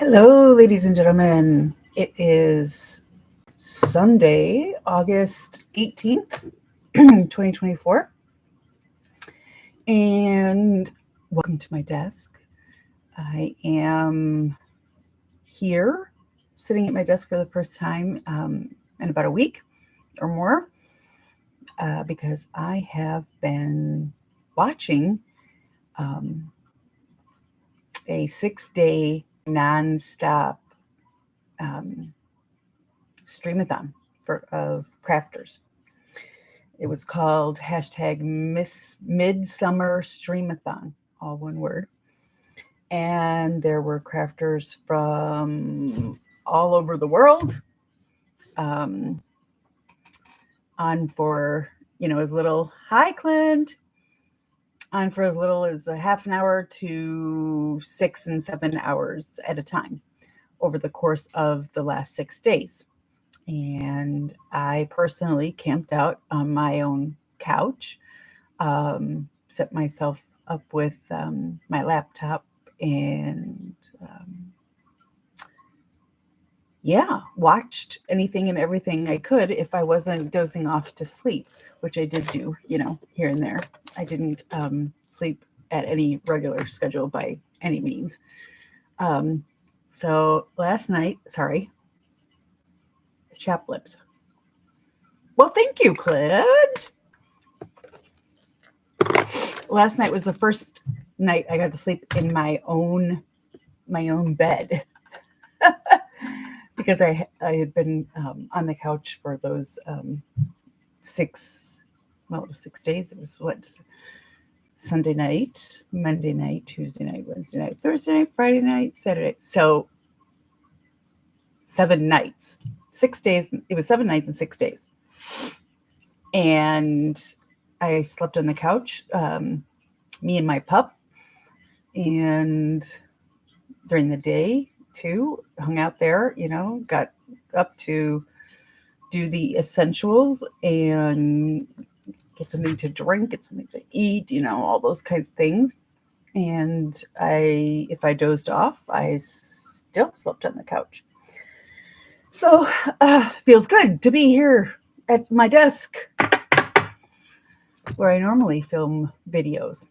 Hello, ladies and gentlemen. It is Sunday, August 18th, 2024. And welcome to my desk. I am here sitting at my desk for the first time in about a week or more because I have been watching a 6-day nonstop streamathon of crafters. It was called #Midsummer Streamathon, all one word. And there were crafters from all over the world on for, as little, hi, Clint, on for as little as a half an hour to 6 and 7 hours at a time over the course of the last 6 days. And I personally camped out on my own couch, set myself up with my laptop, and watched anything and everything I could if I wasn't dozing off to sleep, which I did do, here and there. I didn't sleep at any regular schedule by any means. So last night, chap lips. Well, thank you, Clint. Last night was the first night I got to sleep in my own bed because I had been on the couch for those 6 days. It was Sunday night, Monday night, Tuesday night, Wednesday night, Thursday night, Friday night, Saturday. So 7 nights. 6 days. It was 7 nights and 6 days. And I slept on the couch, me and my pup. And during the day, too, hung out there, got up to do the essentials and get something to drink, get something to eat, all those kinds of things. And if I dozed off, I still slept on the couch. So, feels good to be here at my desk where I normally film videos,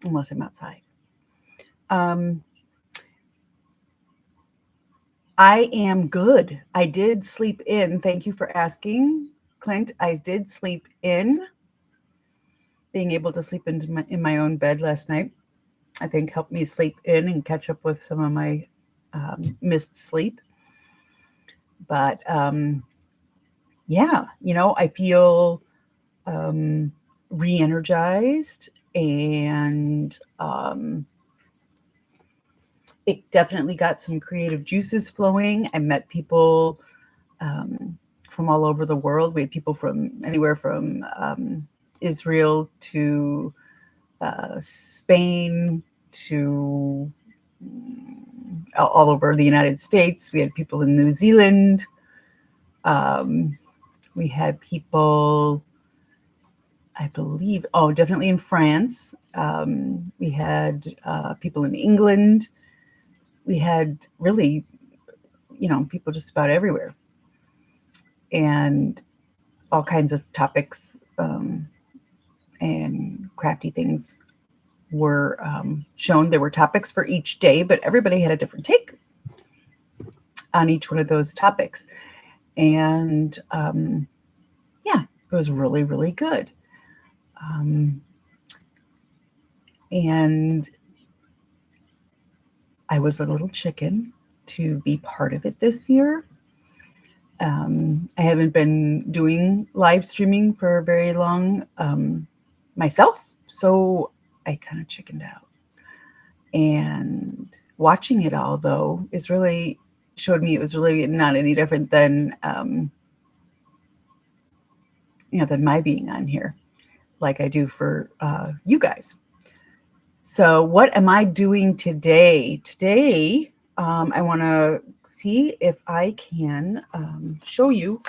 unless I'm outside. I am good. I did sleep in. Thank you for asking, Clint. I did sleep in. Being able to sleep in my own bed last night, I think helped me sleep in and catch up with some of my missed sleep. But I feel re-energized, and it definitely got some creative juices flowing. I met people from all over the world. We had people from anywhere from Israel to Spain to all over the United States. We had people in New Zealand. We had people, I believe, definitely in France. We had people in England. We had really, people just about everywhere. And all kinds of topics and crafty things were shown. There were topics for each day, but everybody had a different take on each one of those topics. And it was really, really good. And I was a little chicken to be part of it this year. I haven't been doing live streaming for very long myself, so I kind of chickened out. And watching it all, though, showed me it was really not any different than than my being on here, like I do for you guys. So what am I doing today? Today, I want to see if I can show you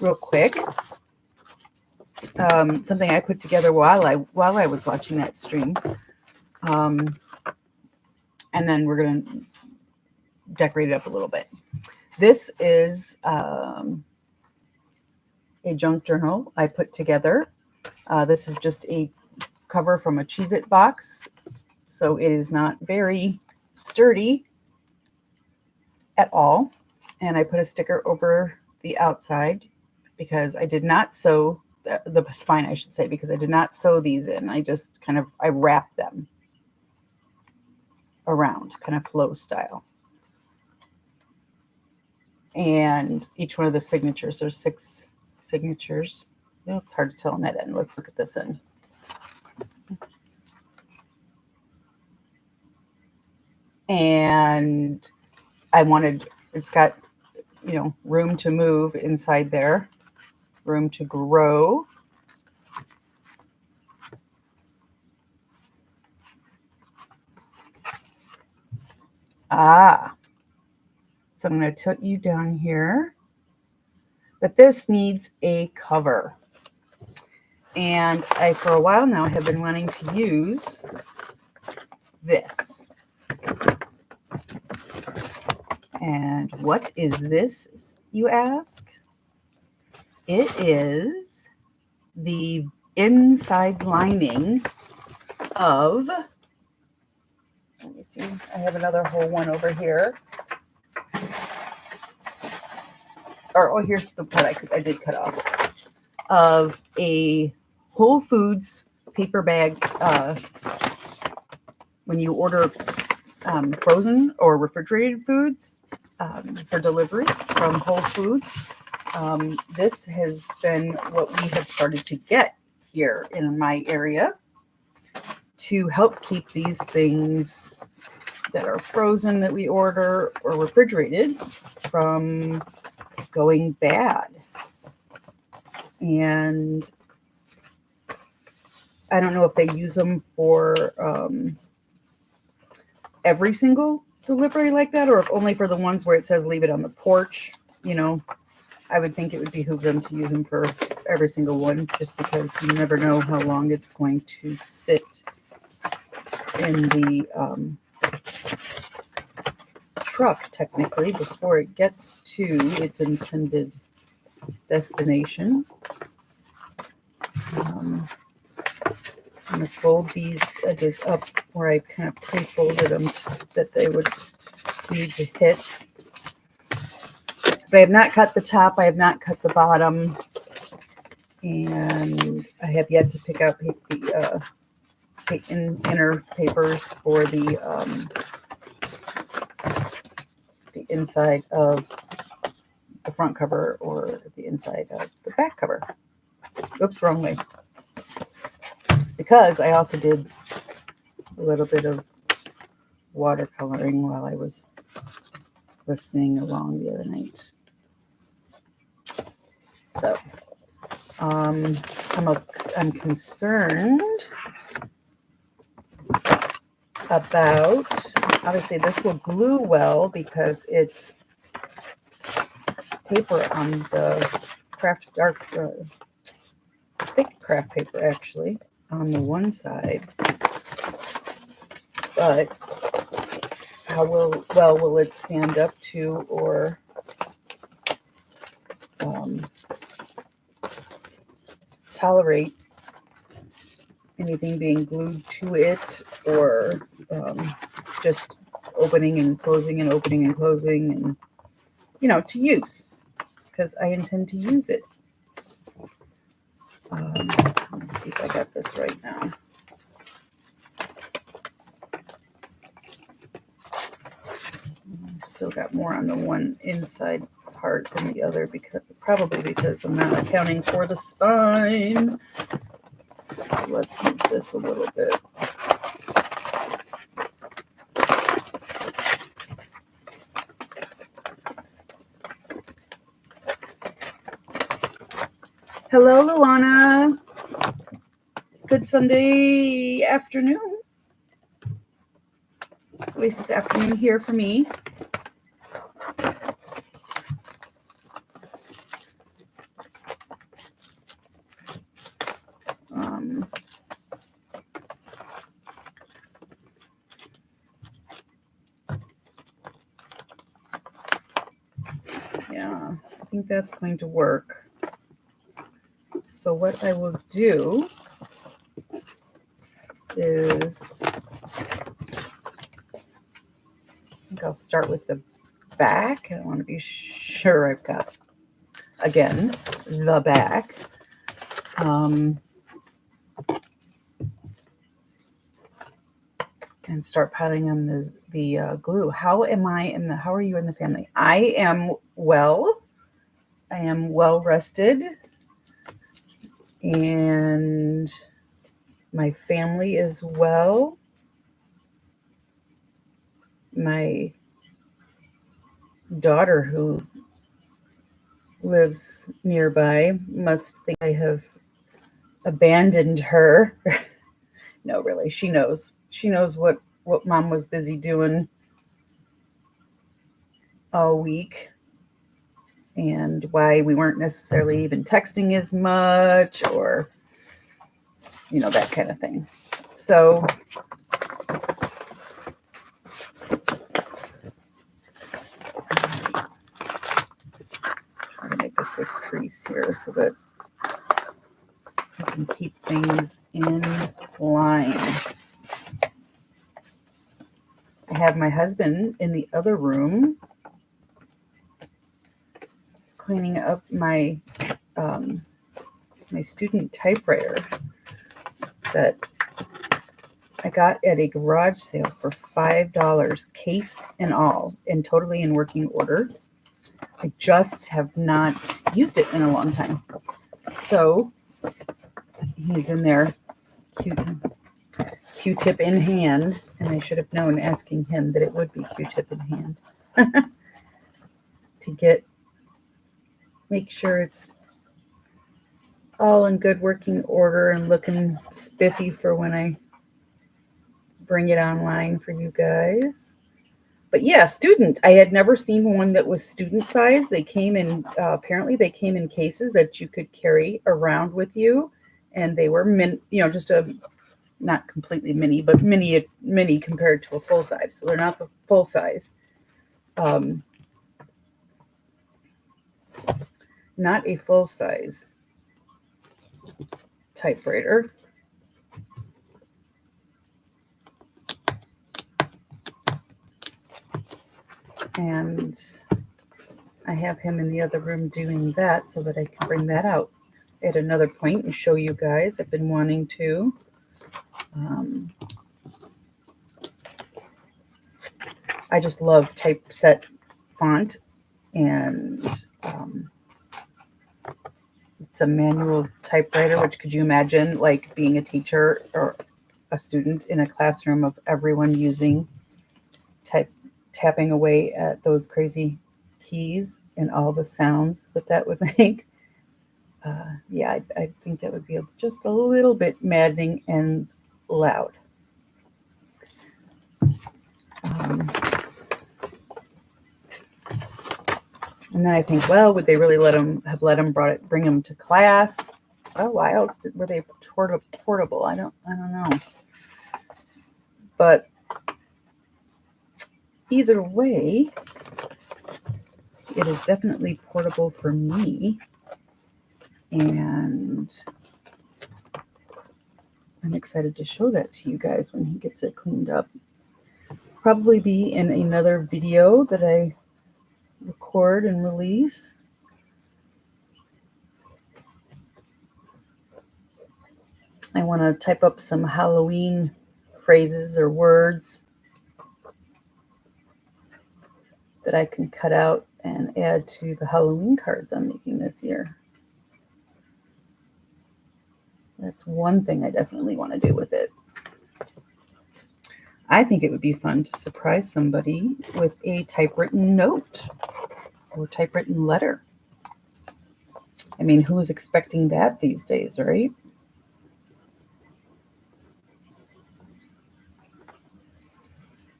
real quick something I put together while I was watching that stream. And then we're going to decorate it up a little bit. This is a junk journal I put together. This is just a cover from a Cheez-It box, so it is not very sturdy at all. And I put a sticker over the outside because I did not sew the spine, I should say, because I did not sew these in. I just I wrapped them around, kind of flow style. And each one of the signatures, there's 6 signatures. It's hard to tell on that end. Let's look at this end. And it's got, room to move inside there, room to grow. So I'm going to put you down here. But this needs a cover. And I, for a while now, have been wanting to use this. And what is this, you ask? It is the inside lining of, let me see, I have another whole one over here. Here's the part I did cut off, of a Whole Foods paper bag. When you order frozen or refrigerated foods for delivery from Whole Foods, this has been what we have started to get here in my area to help keep these things that are frozen that we order or refrigerated from going bad. And I don't know if they use them for every single delivery like that, or if only for the ones where it says leave it on the porch. I would think it would behoove them to use them for every single one, just because you never know how long it's going to sit in the truck, technically, before it gets to its intended destination. I'm going to fold these edges up where I kind of pre-folded them that they would need to hit. But I have not cut the top. I have not cut the bottom. And I have yet to pick out the inner papers for the inside of the front cover or the inside of the back cover. Oops, wrong way. Because I also did a little bit of watercoloring while I was listening along the other night. So I'm concerned about, obviously this will glue well because it's paper on the thick craft paper actually on the one side, but how well will it stand up to or tolerate anything being glued to it, or just opening and closing and opening and closing, and to use, because I intend to use it. Let's see if I got this right now. Still got more on the one inside part than the other, probably because I'm not accounting for the spine. So let's move this a little bit. Hello, Luana. Good Sunday afternoon. At least it's afternoon here for me. Yeah, I think that's going to work. So what I will do is, I think I'll start with the back. I want to be sure I've got, again, the back. And start piling on the glue. How are you in the family? I am well. I am well rested. And my family is well. My daughter, who lives nearby, must think I have abandoned her. No, really, she knows. She knows what mom was busy doing all week and why we weren't necessarily even texting as much, or, that kind of thing. So try to make a quick crease here so that I can keep things in line. I have my husband in the other room cleaning up my my student typewriter that I got at a garage sale for $5, case and all, and totally in working order. I just have not used it in a long time. So he's in there, Q-tip in hand, and I should have known asking him that it would be Q-tip in hand to make sure it's all in good working order and looking spiffy for when I bring it online for you guys. But yeah, student. I had never seen one that was student size. They came in, apparently they came in cases that you could carry around with you. And they were just not completely mini, but mini compared to a full size. So they're not the full size. Not a full size typewriter. And I have him in the other room doing that so that I can bring that out at another point and show you guys. I've been wanting to. I just love typeset font, and it's a manual typewriter, which, could you imagine like being a teacher or a student in a classroom of everyone using tapping away at those crazy keys and all the sounds that would make? Yeah, I think that would be just a little bit maddening and loud. And then I think, well, would they really bring him to class? Oh, why else were they portable? I don't know. But either way, it is definitely portable for me. And I'm excited to show that to you guys when he gets it cleaned up. Probably be in another video that I record and release. I want to type up some Halloween phrases or words that I can cut out and add to the Halloween cards I'm making this year. That's one thing I definitely want to do with it. I think it would be fun to surprise somebody with a typewritten note or typewritten letter. I mean, who's expecting that these days, right?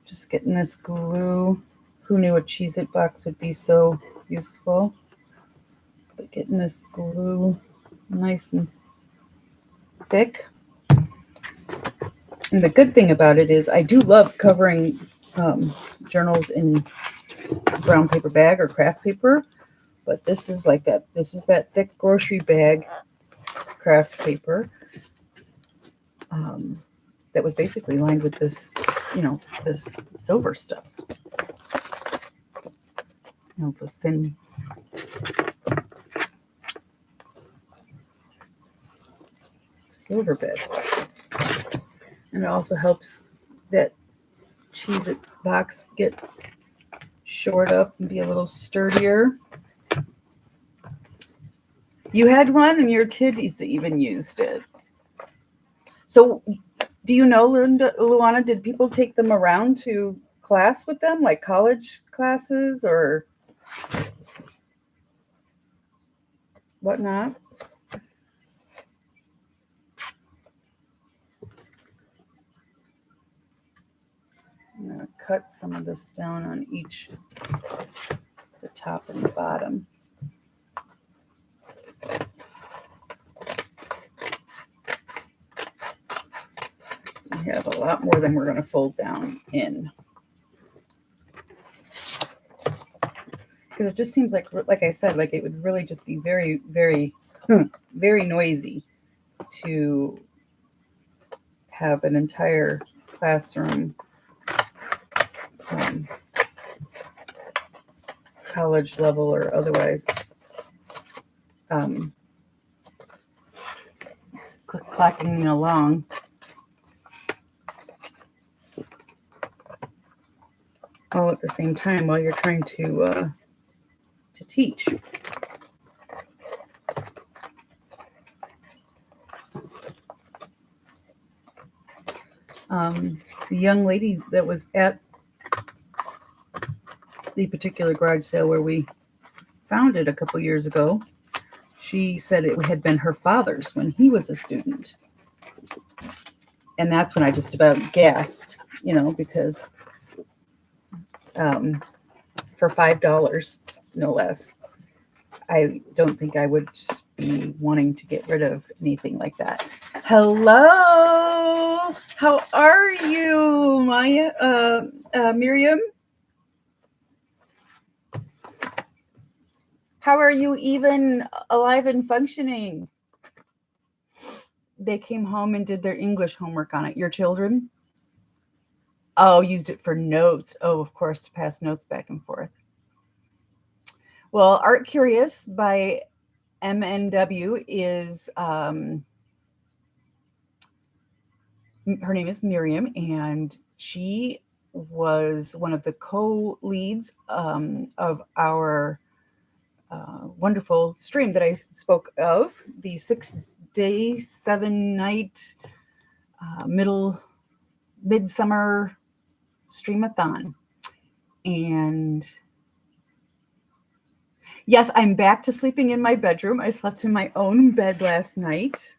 Just getting this glue. Who knew a Cheez-It box would be so useful? But getting this glue nice and thick. And the good thing about it is I do love covering journals in brown paper bag or craft paper, But this is like that. This is that thick grocery bag craft paper that was basically lined with this, this silver stuff. The thin silver bed. And it also helps that Cheez-It box get shored up and be a little sturdier. You had one and your kiddies even used it. So do you know, Luana, did people take them around to class with them, like college classes or whatnot? I'm going to cut some of this down on each, the top and the bottom. We have a lot more than we're going to fold down in. Because it just seems like I said, like it would really just be very, very, very noisy to have an entire classroom, college level or otherwise, clacking along. All at the same time while you're trying to teach. The young lady that was at the particular garage sale where we found it a couple years ago, she said it had been her father's when he was a student. And that's when I just about gasped, because for $5, no less, I don't think I would be wanting to get rid of anything like that. Hello, how are you, Miriam? How are you even alive and functioning? They came home and did their English homework on it. Your children? Oh, used it for notes. Oh, of course, to pass notes back and forth. Well, Art Curious by MNW is, her name is Miriam, and she was one of the co-leads of our wonderful stream that I spoke of, the 6-day, 7-night midsummer streamathon. And yes, I'm back to sleeping in my bedroom. I slept in my own bed last night,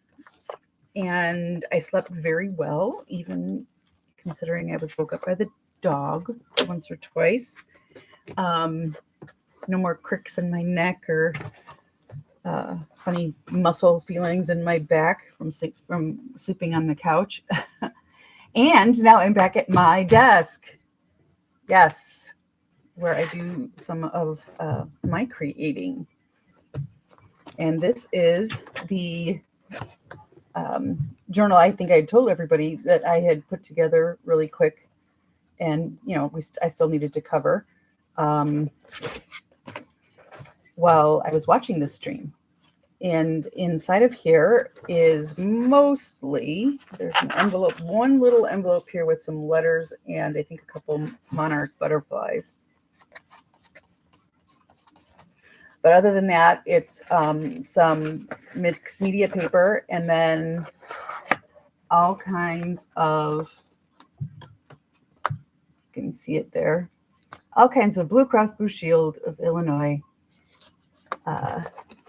and I slept very well, even considering I was woke up by the dog once or twice. No more cricks in my neck or funny muscle feelings in my back from sleeping on the couch. And now I'm back at my desk. Yes, where I do some of my creating. And this is the journal I think I told everybody that I had put together really quick. And, I still needed to cover while I was watching this stream. And inside of here is mostly, there's an envelope, one little envelope here with some letters and I think a couple monarch butterflies. But other than that, it's some mixed media paper and then all kinds of, you can see it there, all kinds of Blue Cross Blue Shield of Illinois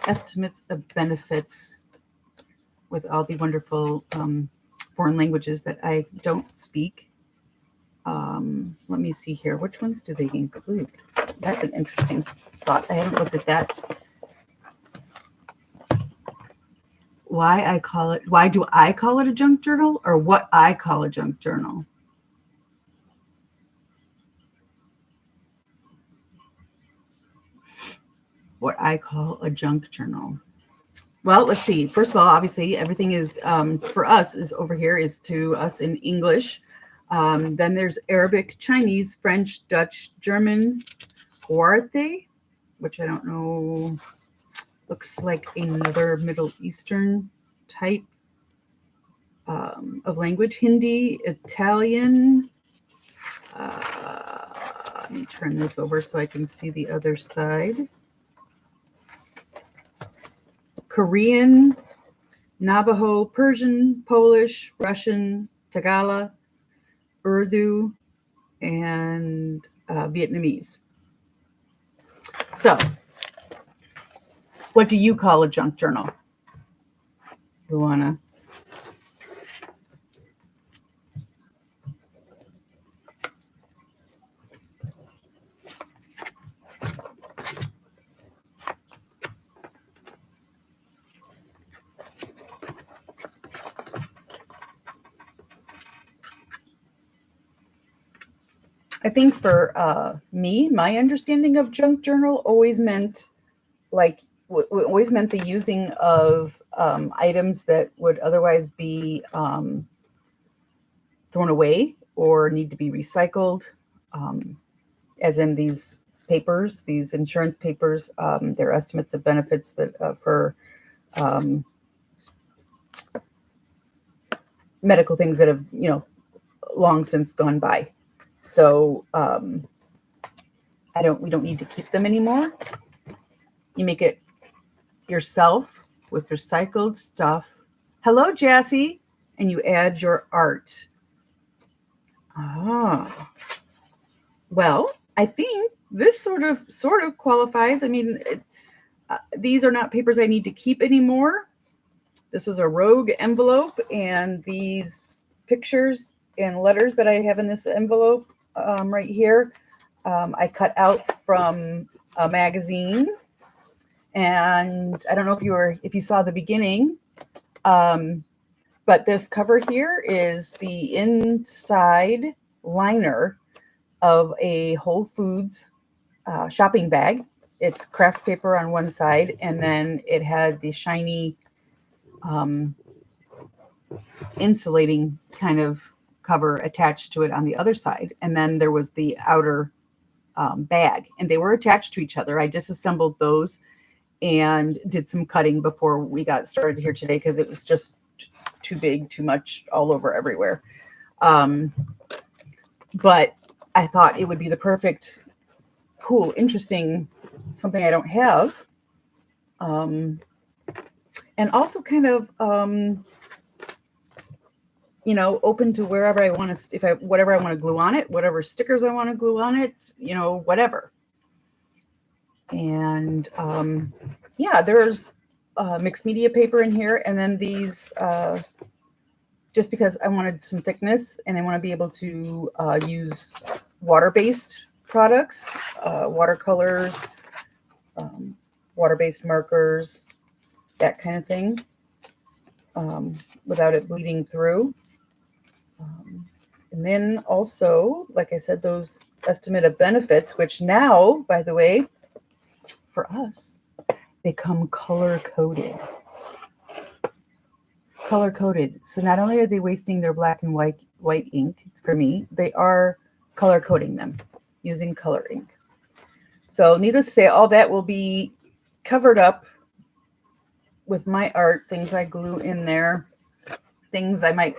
estimates of benefits with all the wonderful foreign languages that I don't speak. Let me see here. Which ones do they include? That's an interesting thought. I haven't looked at that. Why do I call it a junk journal, or what I call a junk journal? what I call a junk journal. Well, let's see. First of all, obviously, everything is for us is over here is to us in English. Then there's Arabic, Chinese, French, Dutch, German, Guarate, which I don't know. Looks like another Middle Eastern type of language. Hindi, Italian. Let me turn this over so I can see the other side. Korean, Navajo, Persian, Polish, Russian, Tagalog, Urdu, and Vietnamese. So, what do you call a junk journal, Luana? I think for me, my understanding of junk journal always meant always meant the using of items that would otherwise be thrown away or need to be recycled, as in these papers, these insurance papers, their estimates of benefits that for medical things that have long since gone by. So we don't need to keep them anymore. You make it yourself with recycled stuff. Hello, Jassy. And you add your art. Well, I think this sort of qualifies. I mean, these are not papers I need to keep anymore. This was a rogue envelope, and these pictures and letters that I have in this envelope right here, I cut out from a magazine. And I don't know if you saw the beginning, but this cover here is the inside liner of a Whole Foods shopping bag. It's craft paper on one side, and then it had the shiny insulating kind of cover attached to it on the other side. And then there was the outer bag, and they were attached to each other. I disassembled those and did some cutting before we got started here today because it was just too big, too much all over everywhere. But I thought it would be the perfect, cool, interesting, something I don't have. And also kind of, open to wherever I want to, whatever I want to glue on it, whatever stickers I want to glue on it, whatever. And there's mixed media paper in here. And then these, just because I wanted some thickness and I want to be able to use water-based products, watercolors, water-based markers, that kind of thing, without it bleeding through. And then also, like I said, those estimate of benefits, which now, by the way, for us, they come color-coded. Color-coded. So not only are they wasting their black and white ink for me, they are color-coding them using color ink. So needless to say, all that will be covered up with my art, things I glue in there, things I'm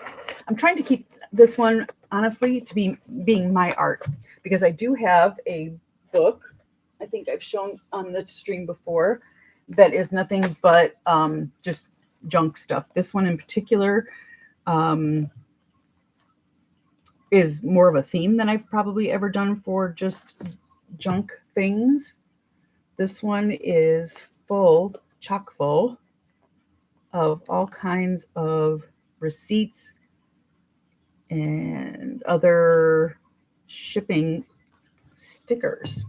trying to keep this one, honestly, to being my art, because I do have a book, I think I've shown on the stream before, that is nothing but just junk stuff. This one in particular is more of a theme than I've probably ever done for just junk things. This one is chock full of all kinds of receipts and other shipping stickers.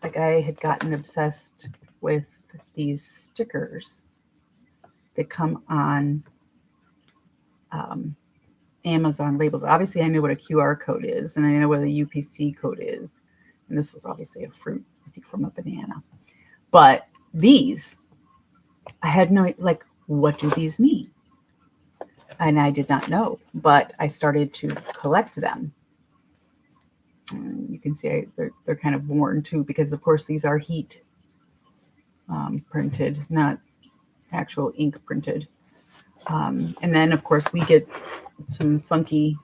Like I had gotten obsessed with these stickers that come on Amazon labels. Obviously, I know what a QR code is, and I know what a UPC code is. And this was obviously a fruit, I think from a banana. But these, I had no, like, what do these mean? And I did not know, but I started to collect them. And you can see they're kind of worn too, because of course these are heat printed, not actual ink printed. And then of course we get some funky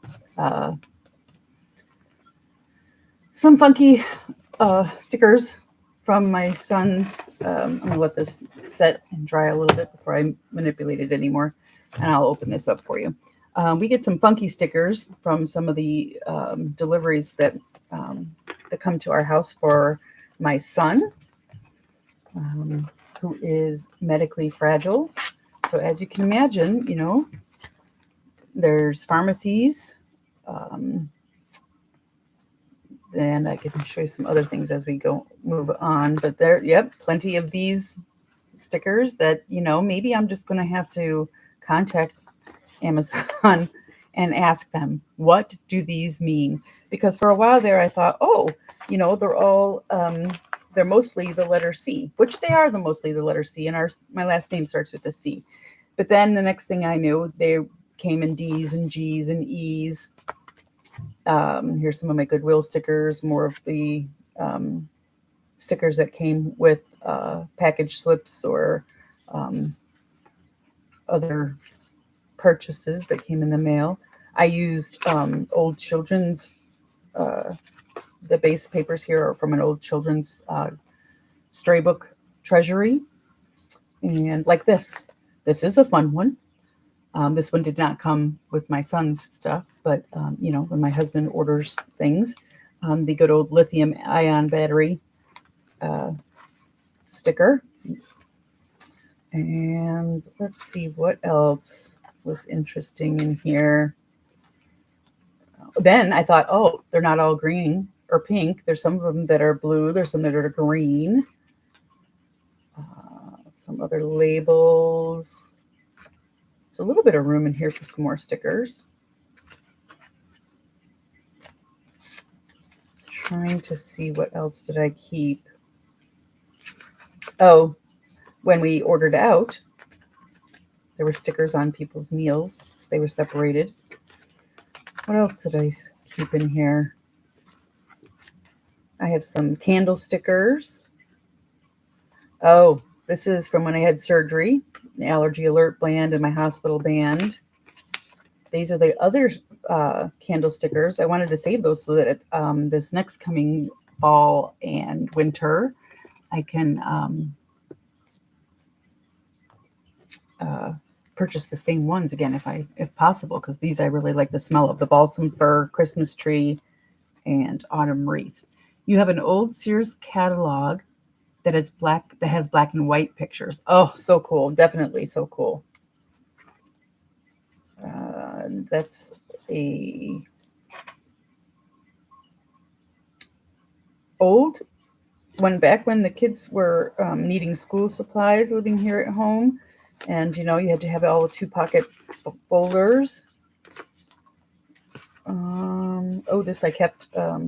stickers from my son's. I'm gonna let this set and dry a little bit before I manipulate it anymore, and I'll open this up for you. We get some funky stickers from some of the deliveries that come to our house for my son, who is medically fragile. So as you can imagine, there's pharmacies. And I can show you some other things as we move on. But plenty of these stickers that, maybe I'm just going to have to contact Amazon and ask them, what do these mean? Because for a while there, I thought, they're all, they're mostly the letter C, which they are mostly the letter C. And my last name starts with a C. But then the next thing I knew, they came in D's and G's and E's. Here's some of my Goodwill stickers, more of the stickers that came with package slips or other purchases that came in the mail. I used old children's, the base papers here are from an old children's storybook treasury. And like this is a fun one. This one did not come with my son's stuff, but, when my husband orders things, the good old lithium ion battery sticker. And let's see what else was interesting in here. Then I thought, they're not all green or pink. There's some of them that are blue. There's some that are green. Some other labels. A little bit of room in here for some more stickers. Trying to see what else did I keep. Oh, when we ordered out, there were stickers on people's meals. So they were separated. What else did I keep in here? I have some candle stickers. Oh, this is from when I had surgery. The allergy alert band and my hospital band. These are the other candle stickers. I wanted to save those so that this next coming fall and winter, I can purchase the same ones again if possible, because these I really like the smell of: the balsam fir, Christmas tree, and autumn wreath. You have an old Sears catalog that has black and white pictures. Oh, so cool. Definitely so cool. That's a old one back when the kids were needing school supplies living here at home. And, you had to have all the 2-pocket folders. This I kept a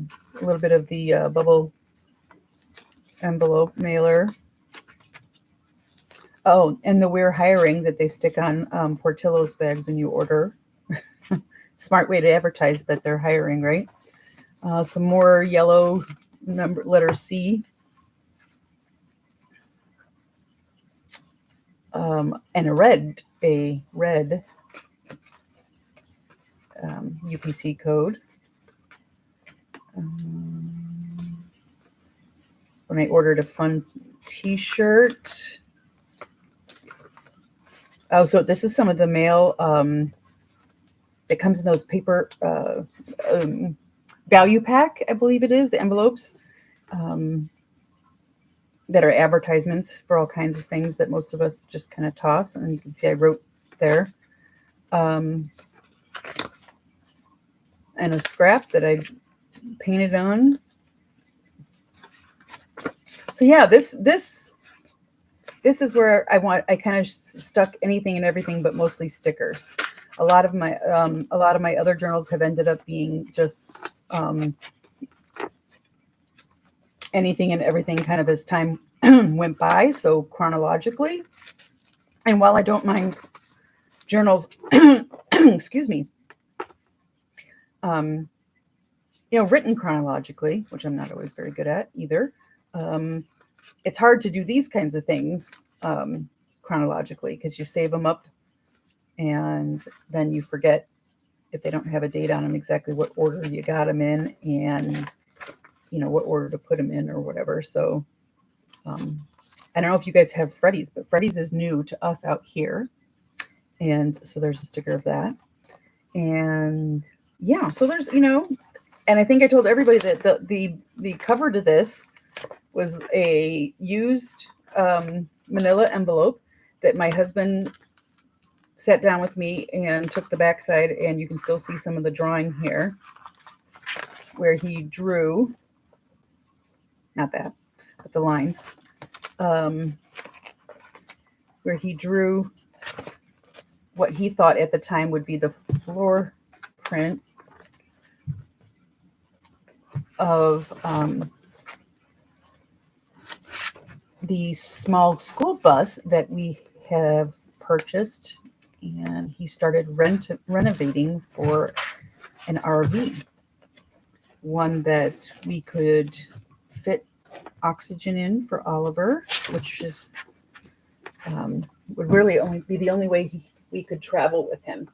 little bit of the bubble envelope mailer. Oh, and the We're Hiring that they stick on Portillo's bags when you order. Smart way to advertise that they're hiring, right? Some more yellow letter C. And a red UPC code. When I ordered a fun t-shirt. Oh, so this is some of the mail that comes in those paper value pack, I believe it is, the envelopes that are advertisements for all kinds of things that most of us just kind of toss. And you can see I wrote there. And a scrap that I painted on. So yeah, this is where I kind of stuck anything and everything, but mostly stickers. A lot of my other journals have ended up being just anything and everything, kind of as time went by so chronologically. And while I don't mind journals, excuse me, written chronologically, which I'm not always very good at either, it's hard to do these kinds of things chronologically because you save them up and then you forget if they don't have a date on them exactly what order you got them in and what order to put them in or whatever. So I don't know if you guys have Freddy's, but Freddy's is new to us out here, and so there's a sticker of that. And yeah, so there's and I think I told everybody that the cover to this was a used manila envelope that my husband sat down with me and took the backside, and you can still see some of the drawing here where he drew, not that, but the lines, where he drew what he thought at the time would be the floor print of the small school bus that we have purchased, and he started renovating for an RV, one that we could fit oxygen in for Oliver, which is would really only be the only way we could travel with him,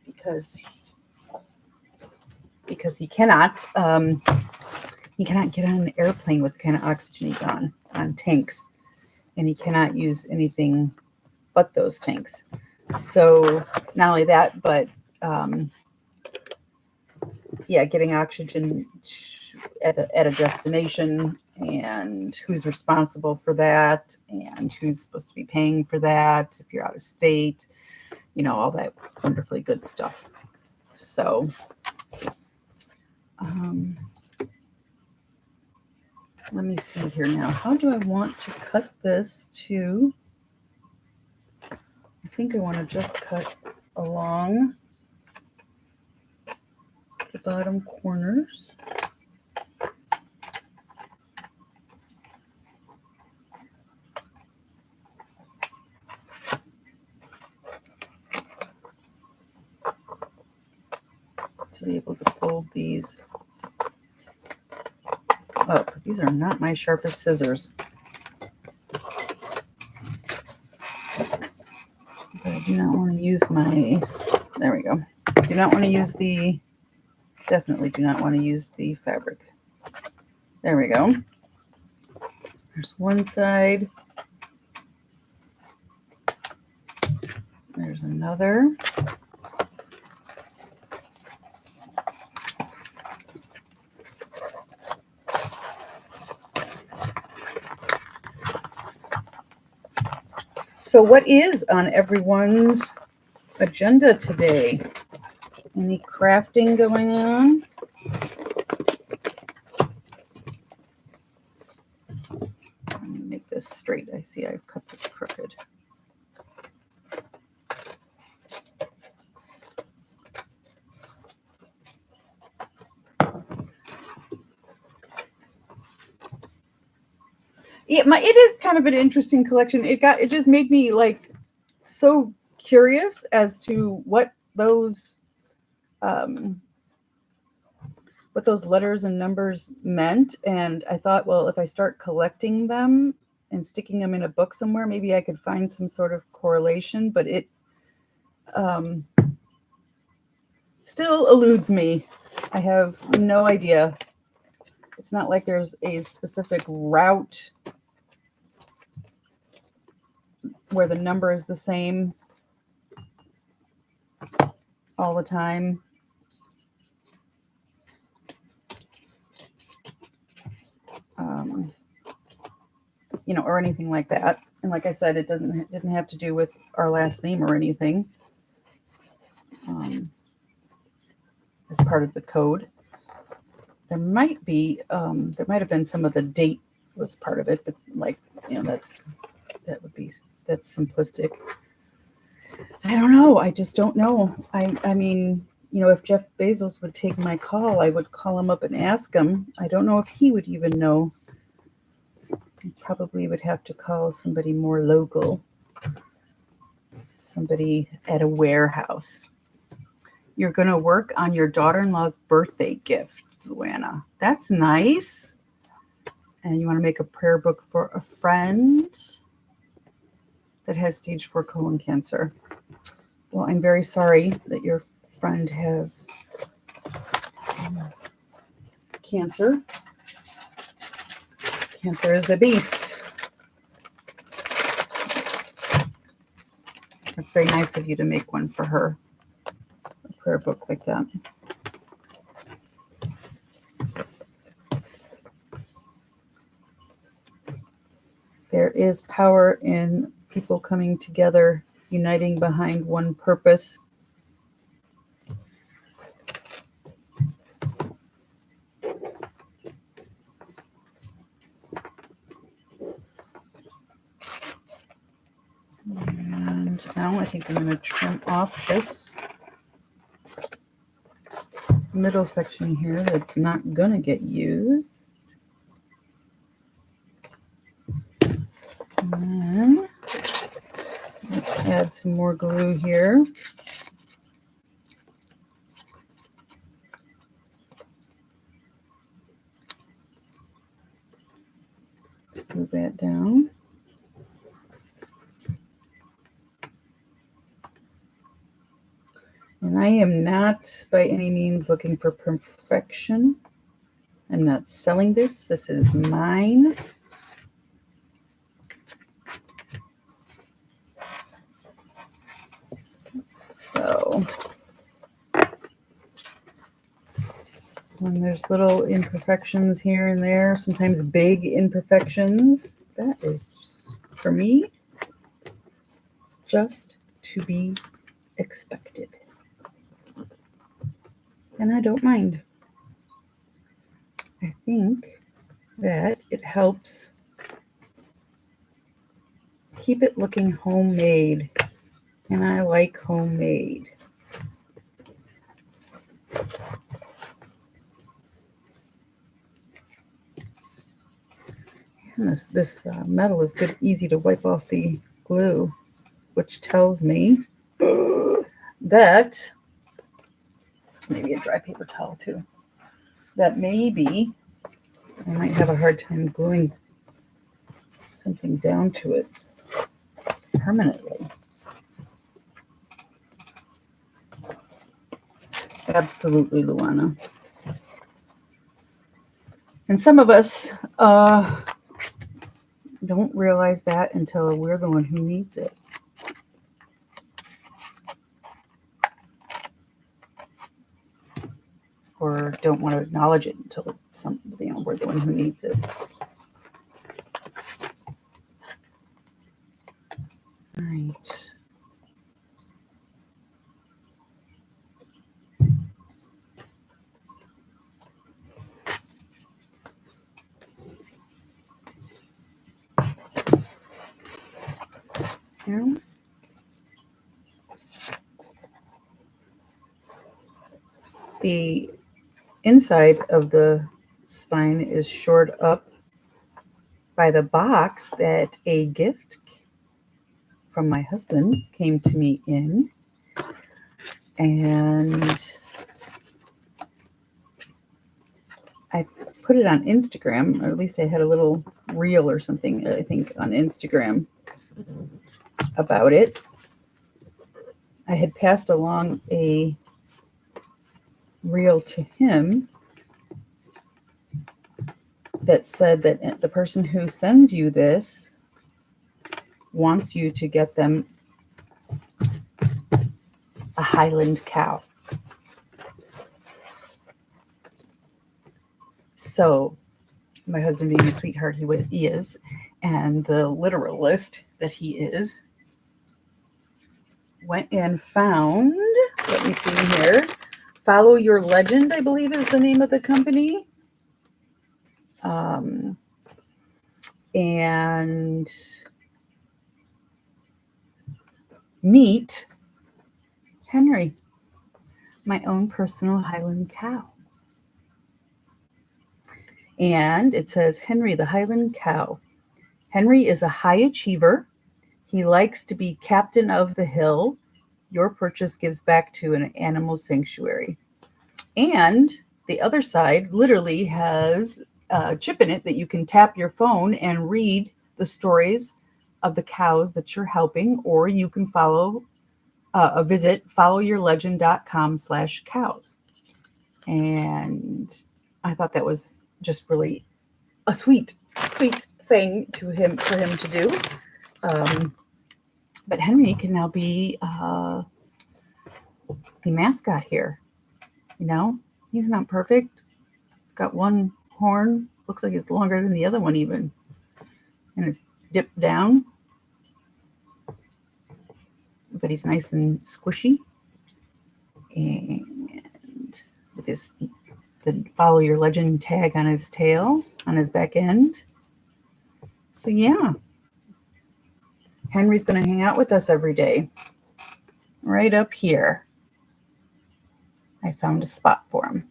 because he cannot get on an airplane with the kind of oxygen he's on tanks, and he cannot use anything but those tanks. So not only that, but getting oxygen at a destination, and who's responsible for that, and who's supposed to be paying for that if you're out of state, all that wonderfully good stuff. So let me see here now. How do I want to cut this to? I think I want to just cut along the bottom corners. To be able to fold these up. These are not my sharpest scissors. But I do not want to use there we go. Definitely do not want to use the fabric. There we go. There's one side. There's another. So what is on everyone's agenda today? Any crafting going on? Let me make this straight. I see I've cut this crooked. Yeah, it is kind of an interesting collection. It just made me so curious as to what those letters and numbers meant. And I thought, well, if I start collecting them and sticking them in a book somewhere, maybe I could find some sort of correlation. But it still eludes me. I have no idea. It's not like there's a specific route where the number is the same all the time. Or anything like that. And like I said, it didn't have to do with our last name or anything. As part of the code, there might have been some of the date was part of it, but that's simplistic. I don't know. I just don't know. I mean, if Jeff Bezos would take my call, I would call him up and ask him. I don't know if he would even know I probably would have to call somebody more local, somebody at a warehouse. You're going to work on your daughter-in-law's birthday gift, Luana. That's nice. And you want to make a prayer book for a friend that has stage 4 colon cancer. Well, I'm very sorry that your friend has cancer. Cancer is a beast. It's very nice of you to make one for her, a prayer book like that. There is power in people coming together, uniting behind one purpose. And now I think I'm going to trim off this middle section here that's not going to get used. And then let's add some more glue here. Glue that down. And I am not by any means looking for perfection. I'm not selling this. This is mine. So when there's little imperfections here and there, sometimes big imperfections, that is, for me, just to be expected. And I don't mind. I think that it helps keep it looking homemade. And I like homemade. And this metal is good, easy to wipe off the glue, which tells me that, maybe a dry paper towel too, that maybe I might have a hard time gluing something down to it permanently. Absolutely, Luana. And some of us don't realize that until we're the one who needs it. Or don't want to acknowledge it until it's we're the one who needs it. All right. Here. The inside of the spine is shored up by the box that a gift from my husband came to me in. And I put it on Instagram, or at least I had a little reel or something, I think, on Instagram about it. I had passed along a reel to him that said that the person who sends you this wants you to get them a Highland cow. So my husband, being a sweetheart he is, and the literalist that he is, went and found, let me see here, Follow Your Legend, I believe is the name of the company. And meet Henry, my own personal Highland cow. And it says, Henry the Highland cow, Henry is a high achiever. He likes to be captain of the hill. Your purchase gives back to an animal sanctuary. And the other side literally has a chip in it that you can tap your phone and read the stories of the cows that you're helping, or you can visit followyourlegend.com/cows. And I thought that was just really a sweet thing for him to do. But Henry can now be the mascot here. You know, he's not perfect. He's got one horn, looks like it's longer than the other one even, and it's dipped down. But he's nice and squishy. And with the Follow Your Legend tag on his tail, on his back end. So yeah, Henry's going to hang out with us every day. Right up here. I found a spot for him.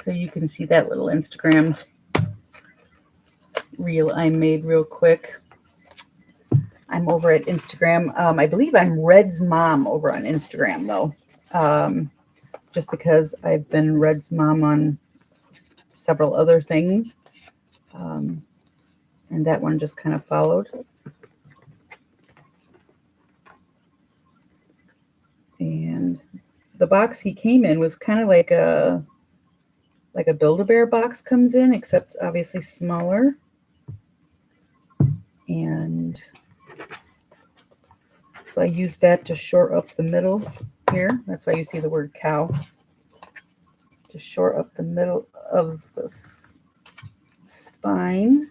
So you can see that little Instagram reel I made real quick. I'm over at Instagram. I believe I'm Red's mom over on Instagram, though. Just because I've been Red's mom on several other things. And that one just kind of followed. And the box he came in was kind of like a Build-A-Bear box comes in, except obviously smaller. And so I used that to shore up the middle here. That's why you see the word cow. To shore up the middle of the spine.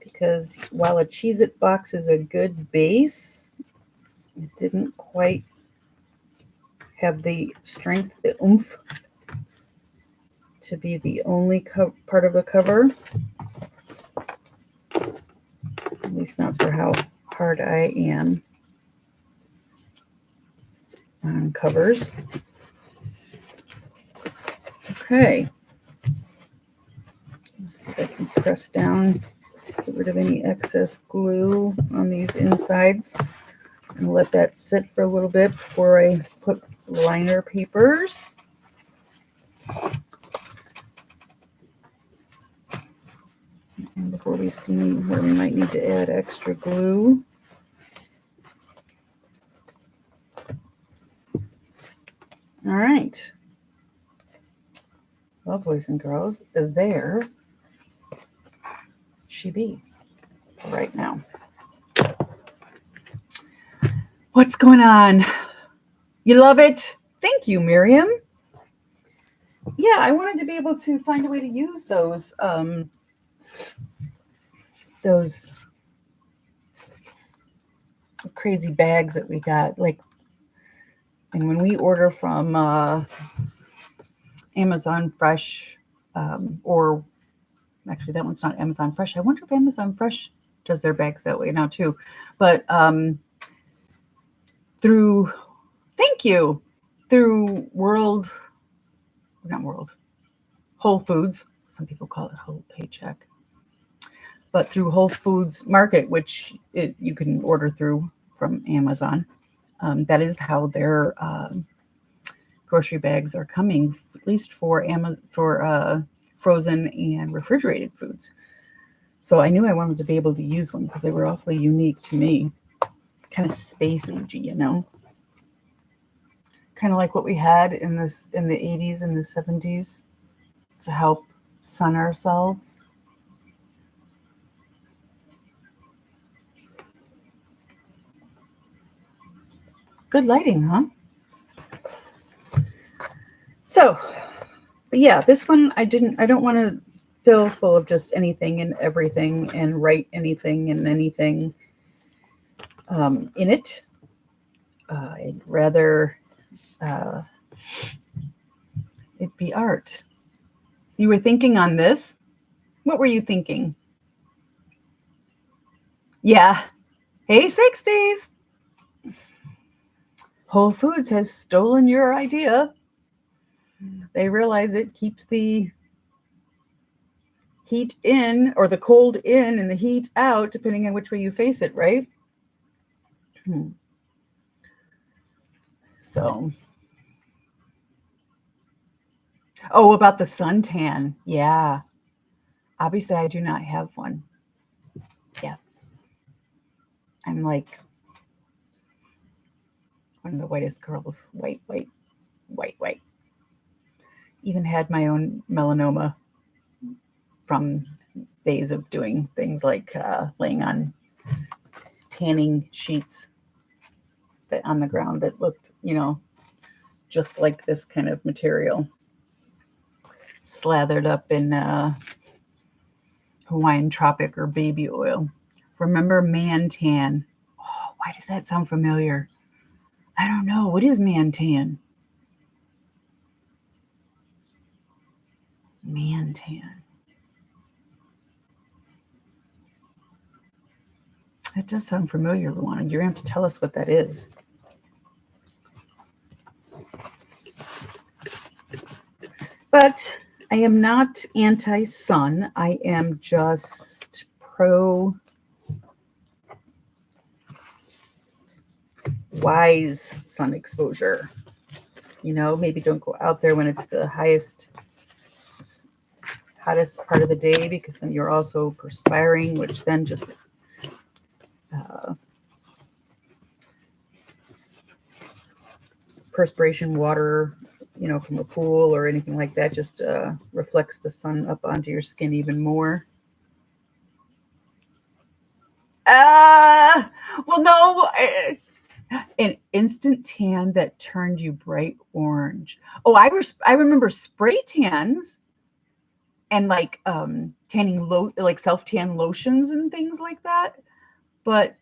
Because while a Cheez-It box is a good base, it didn't quite have the strength, the oomph, to be the only part of the cover. At least not for how hard I am on covers. Okay. Let's see if I can press down, get rid of any excess glue on these insides, and let that sit for a little bit before I put liner papers. And before we see where we might need to add extra glue. All right. Well, boys and girls, there she be right now. What's going on? You love it? Thank you, Miriam. Yeah, I wanted to be able to find a way to use those crazy bags that we got. Like, and when we order from Amazon Fresh, or actually that one's not Amazon Fresh. I wonder if Amazon Fresh does their bags that way now too. But through Whole Foods. Some people call it Whole Paycheck. But through Whole Foods Market, which you can order through from Amazon, that is how their grocery bags are coming, at least for frozen and refrigerated foods. So I knew I wanted to be able to use one because they were awfully unique to me. Kind of space agey, you know? Kind of like what we had in the 80s and the 70s to help sun ourselves. Good lighting, huh? So, but yeah, this one I don't want to fill full of just anything and everything and write anything and anything in it. I'd rather it be art. You were thinking on this? What were you thinking? Yeah. Hey, 60s. Whole Foods has stolen your idea. They realize it keeps the heat in or the cold in and the heat out, depending on which way you face it, right? So, oh, about the suntan. Yeah. Obviously, I do not have one. Yeah. I'm like one of the whitest girls. White, white, white, white. Even had my own melanoma from days of doing things like laying on tanning sheets that on the ground that looked, just like this kind of material, slathered up in Hawaiian Tropic or baby oil. Remember man tan? Oh, why does that sound familiar? I don't know. What is man tan? Man tan. That does sound familiar, Luana. You're going to have to tell us what that is. But I am not anti-sun. I am just pro wise sun exposure. Maybe don't go out there when it's the hottest part of the day, because then you're also perspiring, which then just perspiration water, from a pool or anything like that, just reflects the sun up onto your skin even more. Well, no, an instant tan that turned you bright orange. Oh, I remember spray tans and like tanning like self-tan lotions and things like that. But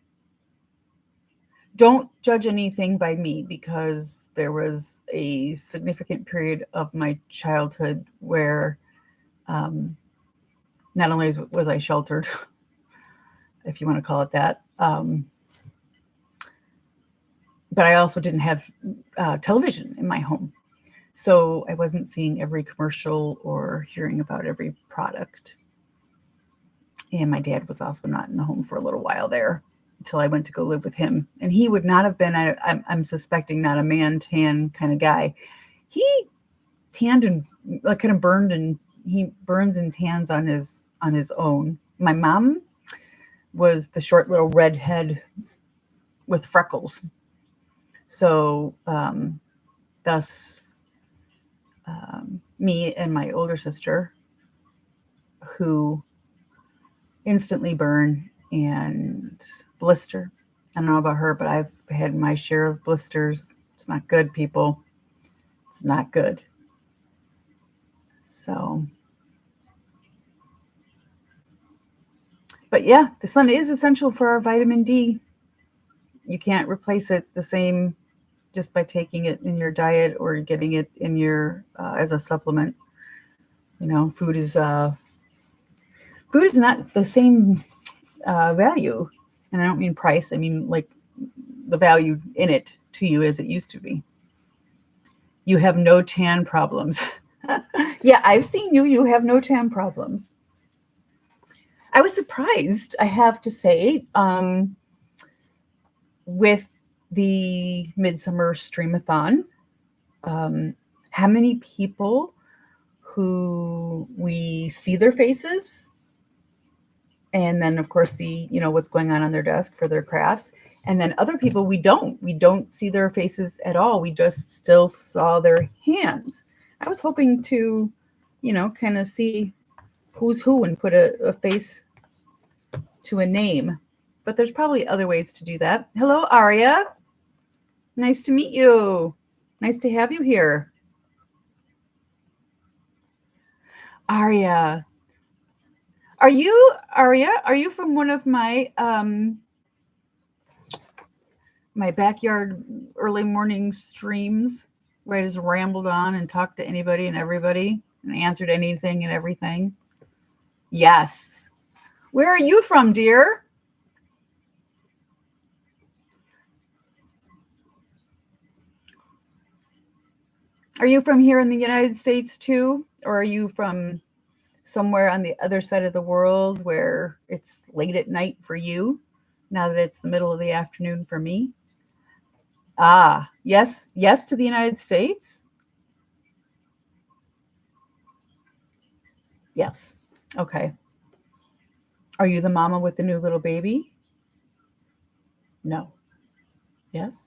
don't judge anything by me, because there was a significant period of my childhood where not only was I sheltered, if you want to call it that, but I also didn't have television in my home. So I wasn't seeing every commercial or hearing about every product. And my dad was also not in the home for a little while there until I went to go live with him. And he would not have been, I'm suspecting, not a man tan kind of guy. He tanned and like kind of burned, and he burns and tans on his own. My mom was the short little redhead with freckles. So thus me and my older sister, who instantly burn and blister. I don't know about her, but I've had my share of blisters. It's not good, people. It's not good. So, but yeah, the sun is essential for our vitamin D. You can't replace it the same just by taking it in your diet or getting it in your as a supplement. Food is not the same value, and I don't mean price. I mean like the value in it to you as it used to be. You have no tan problems. Yeah, I've seen you. You have no tan problems. I was surprised, I have to say, with the Midsummer Streamathon, how many people who we see their faces and then, of course, see, what's going on their desk for their crafts. And then other people we don't see their faces at all. We just still saw their hands. I was hoping to, kind of see who's who and put a face to a name. But there's probably other ways to do that. Hello, Aria. Nice to meet you. Nice to have you here. Aria. Are you, Aria, are you from one of my my backyard early morning streams where I just rambled on and talked to anybody and everybody and answered anything and everything? Yes. Where are you from, dear? Are you from here in the United States too? Or are you from somewhere on the other side of the world where it's late at night for you, now that it's the middle of the afternoon for me? Ah, yes, yes to the United States? Yes. Okay. Are you the mama with the new little baby? No. Yes.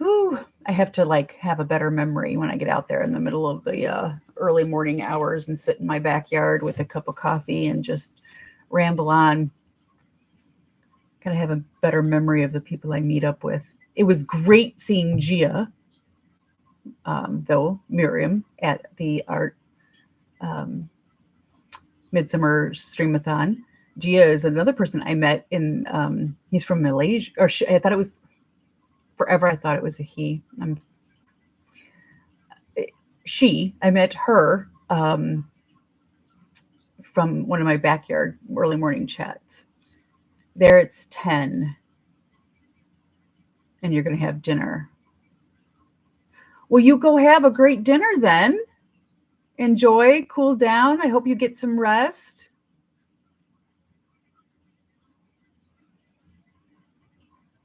Ooh, I have to like have a better memory when I get out there in the middle of the early morning hours and sit in my backyard with a cup of coffee and just ramble on. Gotta have a better memory of the people I meet up with. It was great seeing Gia, though, Miriam, at the art Midsummer Streamathon. Gia is another person I met in, he's from Malaysia, or I thought it was, forever I thought it was a he. I met her from one of my backyard early morning chats. There it's 10, and you're going to have dinner. Well, you go have a great dinner then. Enjoy, cool down. I hope you get some rest.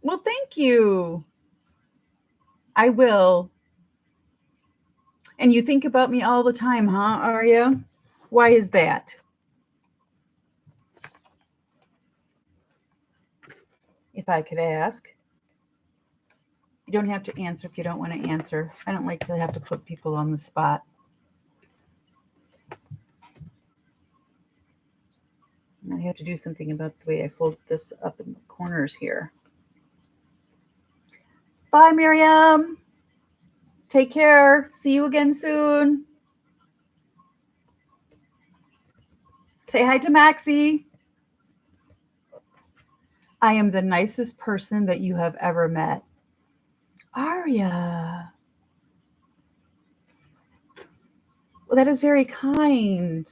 Well, thank you. I will. And you think about me all the time, huh, Arya? Why is that? If I could ask. You don't have to answer if you don't want to answer. I don't like to have to put people on the spot. I have to do something about the way I fold this up in the corners here. Bye, Miriam. Take care. See you again soon. Say hi to Maxie. I am the nicest person that you have ever met. Arya. Well, that is very kind.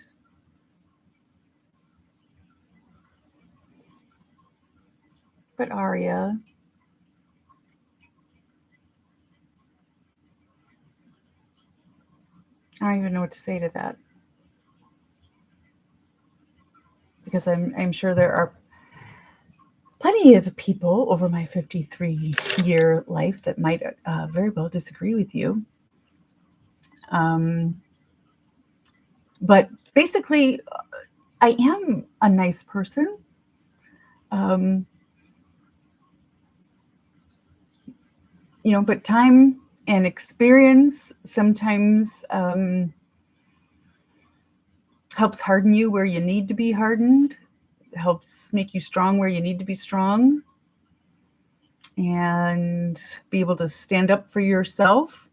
But Arya, I don't even know what to say to that. Because I'm sure there are plenty of people over my 53-year life that might very well disagree with you. But basically, I am a nice person. But time and experience sometimes helps harden you where you need to be hardened, helps make you strong where you need to be strong, and be able to stand up for yourself,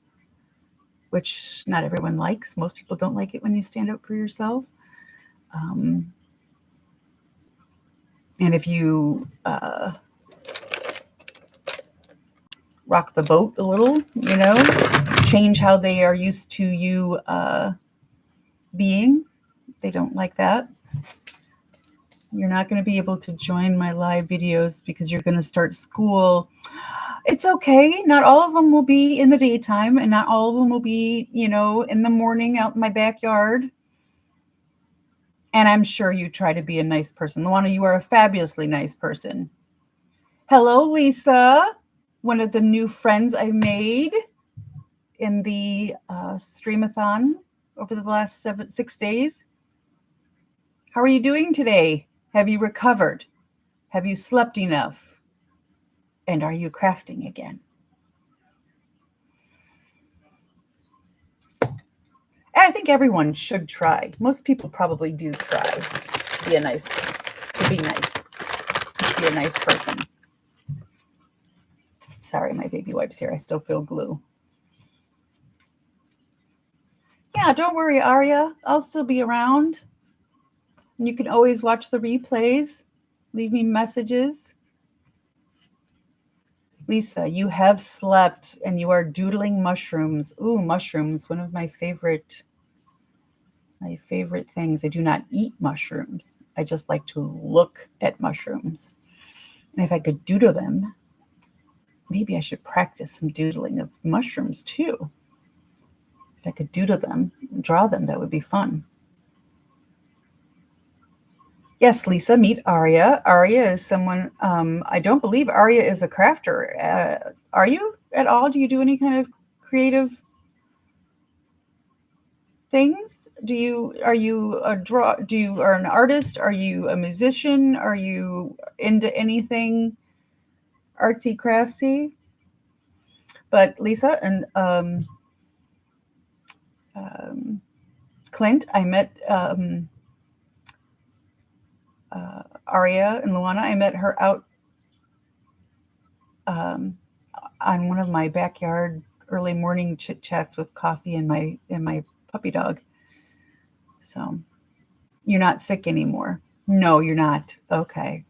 which not everyone likes. Most people don't like it when you stand up for yourself. And if you rock the boat a little, change how they are used to you being, they don't like that. You're not going to be able to join my live videos because you're going to start school. It's okay. Not all of them will be in the daytime, and not all of them will be, in the morning out in my backyard. And I'm sure you try to be a nice person. Luana, you are a fabulously nice person. Hello, Lisa, one of the new friends I made in the Streamathon over the last 6 days. How are you doing today? Have you recovered? Have you slept enough? And are you crafting again? I think everyone should try. Most people probably do try to be nice, to be a nice person. Sorry, my baby wipes here. I still feel glue. Yeah, don't worry, Arya. I'll still be around. And you can always watch the replays. Leave me messages. Lisa, you have slept and you are doodling mushrooms. Ooh, mushrooms, one of my favorite things. I do not eat mushrooms. I just like to look at mushrooms. And if I could doodle them, maybe I should practice some doodling of mushrooms too. If I could doodle them, draw them, that would be fun. Yes, Lisa, meet Arya. Arya is someone, I don't believe Arya is a crafter. Are you at all? Do you do any kind of creative things? Are you are an artist? Are you a musician? Are you into anything artsy craftsy? But Lisa and Clint, I met Aria and Luana. I met her out on one of my backyard early morning chit chats with coffee and my puppy dog. So you're not sick anymore. No, you're not. Okay.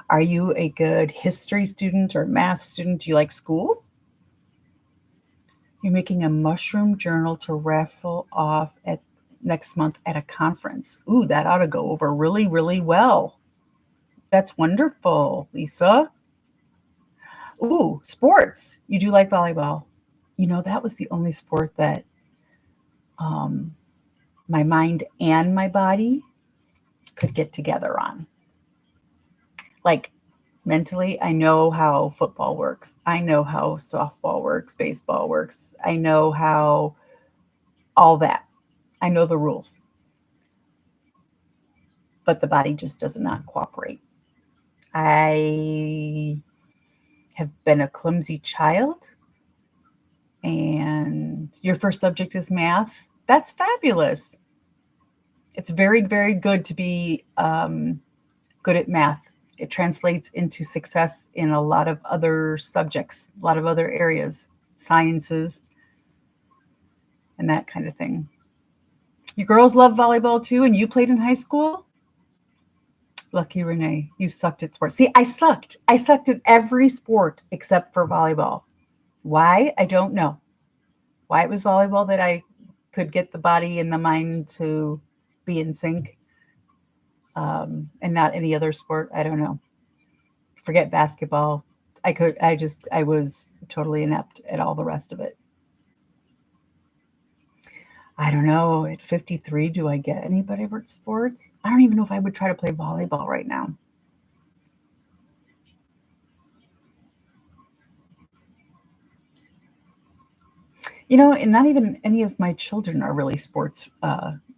Are you a good history student or math student? Do you like school? You're making a mushroom journal to raffle off at next month at a conference. Ooh, that ought to go over really, really well. That's wonderful, Lisa. Ooh, sports. You do like volleyball. You know, that was the only sport that my mind and my body could get together on. Like mentally, I know how football works. I know how softball works, baseball works. I know how all that. I know the rules. But the body just does not cooperate. I have been a clumsy child, and your first subject is math. That's fabulous. It's very, very good to be good at math. It translates into success in a lot of other subjects, a lot of other areas, sciences, and that kind of thing. You girls love volleyball too, and you played in high school? Lucky Renee, you sucked at sports. See, I sucked. I sucked at every sport except for volleyball. Why? I don't know. Why it was volleyball that I could get the body and the mind to be in sync, and not any other sport. I don't know. Forget basketball. I was totally inept at all the rest of it. I don't know. At 53, do I get any better at sports? I don't even know if I would try to play volleyball right now. You know, and not even any of my children are really sports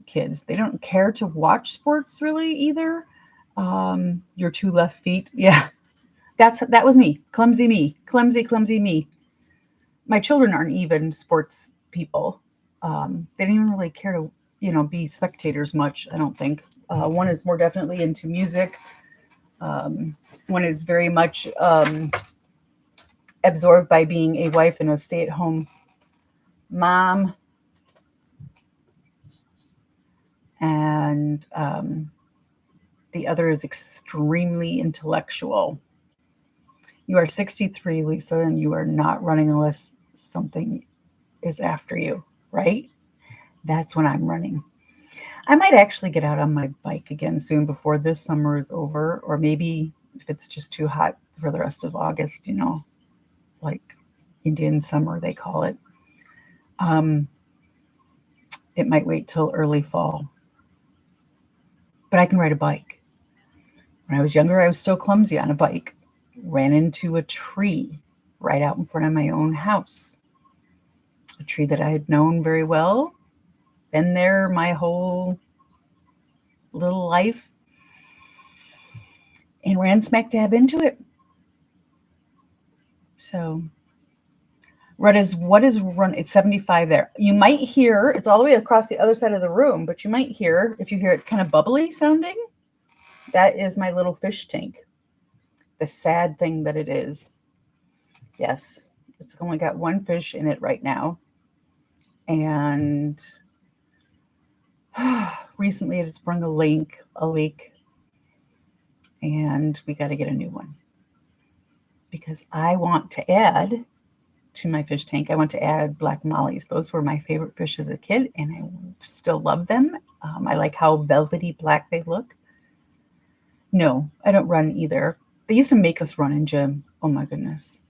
kids. They don't care to watch sports really either. Your two left feet. Yeah, that was me. Clumsy me. Clumsy me. My children aren't even sports people. They don't even really care to, be spectators much, I don't think. One is more definitely into music. One is very much absorbed by being a wife and a stay-at-home mom. And the other is extremely intellectual. You are 63, Lisa, and you are not running unless something is after you, right? That's when I'm running. I might actually get out on my bike again soon before this summer is over, or maybe if it's just too hot for the rest of August, like Indian summer, they call it. It might wait till early fall. But I can ride a bike. When I was younger, I was still clumsy on a bike. Ran into a tree right out in front of my own house. A tree that I had known very well. Been there my whole little life. And ran smack dab into it. So what is run? It's 75 there. You might hear, it's all the way across the other side of the room, but you might hear, if you hear it kind of bubbly sounding, that is my little fish tank. The sad thing that it is. Yes, it's only got one fish in it right now. And recently it has sprung a leak, and we got to get a new one. Because I want to add to my fish tank, I want to add black mollies. Those were my favorite fish as a kid, and I still love them. I like how velvety black they look. No, I don't run either. They used to make us run in gym. Oh my goodness.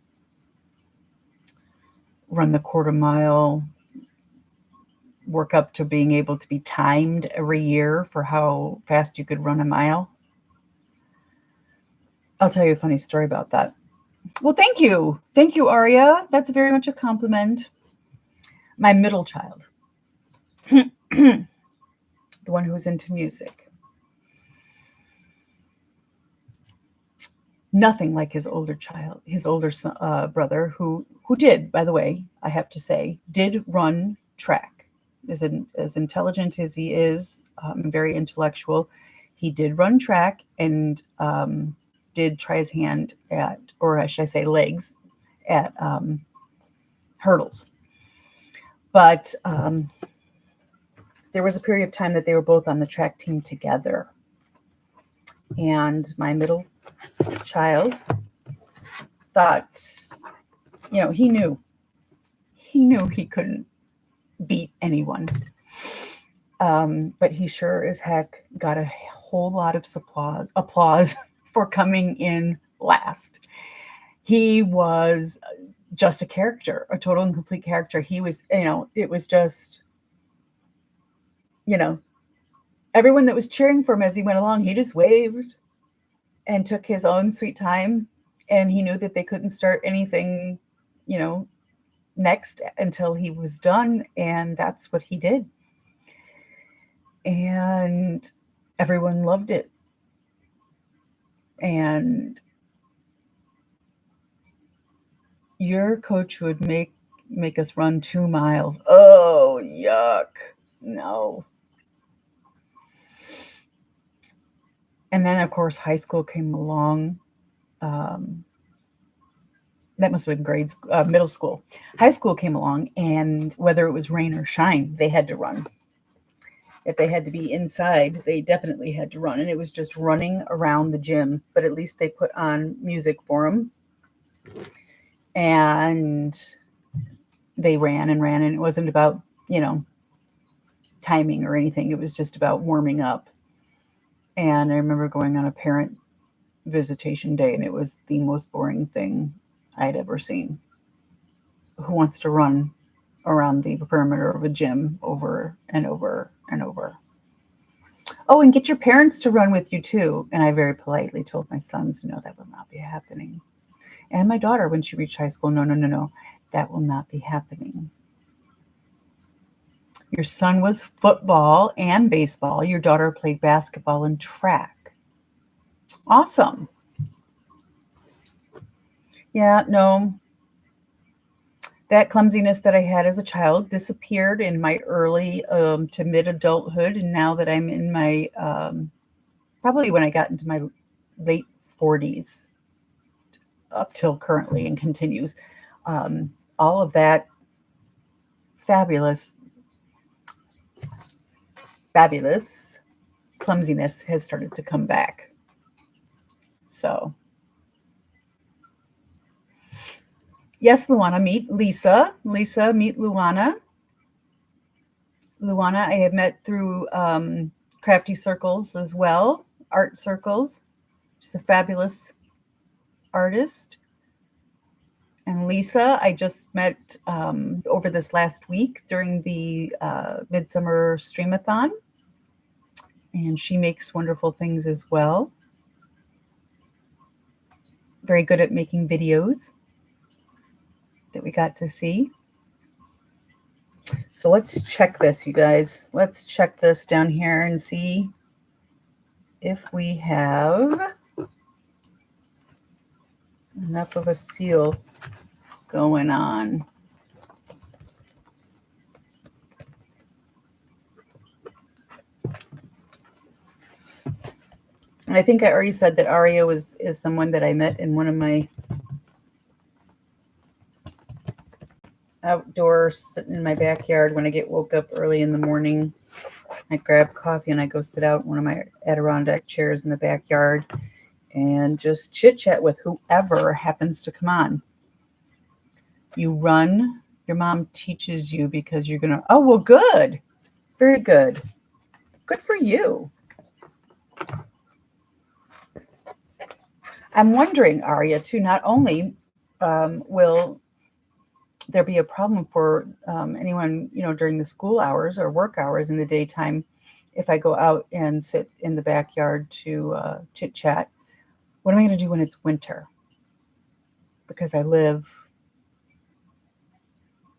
Run the quarter mile, work up to being able to be timed every year for how fast you could run a mile. I'll tell you a funny story about that. Well, thank you. Thank you, Aria. That's very much a compliment. My middle child, the one who was into music, nothing like his older brother, who did, by the way, I have to say, did run track. As intelligent as he is, very intellectual, he did run track and did try his hand at, or should I say legs, at hurdles. But there was a period of time that they were both on the track team together. And my middle child thought, he knew he couldn't beat anyone. But he sure as heck got a whole lot of applause for coming in last. He was just a character, a total and complete character. He was, it was just, everyone that was cheering for him as he went along, he just waved and took his own sweet time. And he knew that they couldn't start anything, next until he was done. And that's what he did. And everyone loved it. And your coach would make us run 2 miles. Oh, yuck. No. And then, of course, high school came along. That must have been middle school. High school came along, and whether it was rain or shine, they had to run. If they had to be inside, they definitely had to run. And it was just running around the gym. But at least they put on music for them. And they ran and ran. And it wasn't about, timing or anything. It was just about warming up. And I remember going on a parent visitation day, and it was the most boring thing I'd ever seen. Who wants to run around the perimeter of a gym over and over and over? Oh, and get your parents to run with you too. And I very politely told my sons, no, that will not be happening. And my daughter, when she reached high school, no, that will not be happening. Your son was football and baseball. Your daughter played basketball and track. Awesome. Yeah, no. That clumsiness that I had as a child disappeared in my early to mid-adulthood. And now that I'm in my, probably when I got into my late 40s, up till currently and continues, all of that fabulous clumsiness has started to come back. So, yes, Luana, meet Lisa. Lisa, meet Luana. Luana, I have met through crafty circles as well, art circles. She's a fabulous artist. And Lisa, I just met over this last week during the Midsummer Streamathon. And she makes wonderful things as well. Very good at making videos that we got to see. So let's check this, you guys. Let's check this down here and see if we have enough of a seal going on. And I think I already said that Aria is someone that I met in one of my outdoors, sitting in my backyard when I woke up early in the morning. I grab coffee and I go sit out in one of my Adirondack chairs in the backyard and just chit chat with whoever happens to come on. You run, your mom teaches you because you're going to, oh, well, good. Very good. Good for you. I'm wondering, Aria, too, not only will there'd be a problem for anyone, during the school hours or work hours in the daytime, if I go out and sit in the backyard to chit chat. What am I going to do when it's winter? Because I live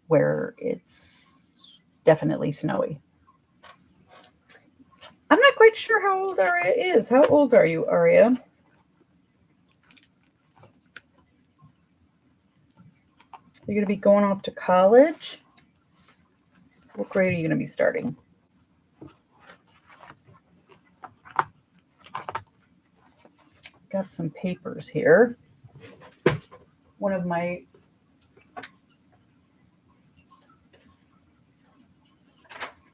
where it's definitely snowy. I'm not quite sure how old Aria is. How old are you, Aria? You're going to be going off to college? What grade are you going to be starting? Got some papers here. One of my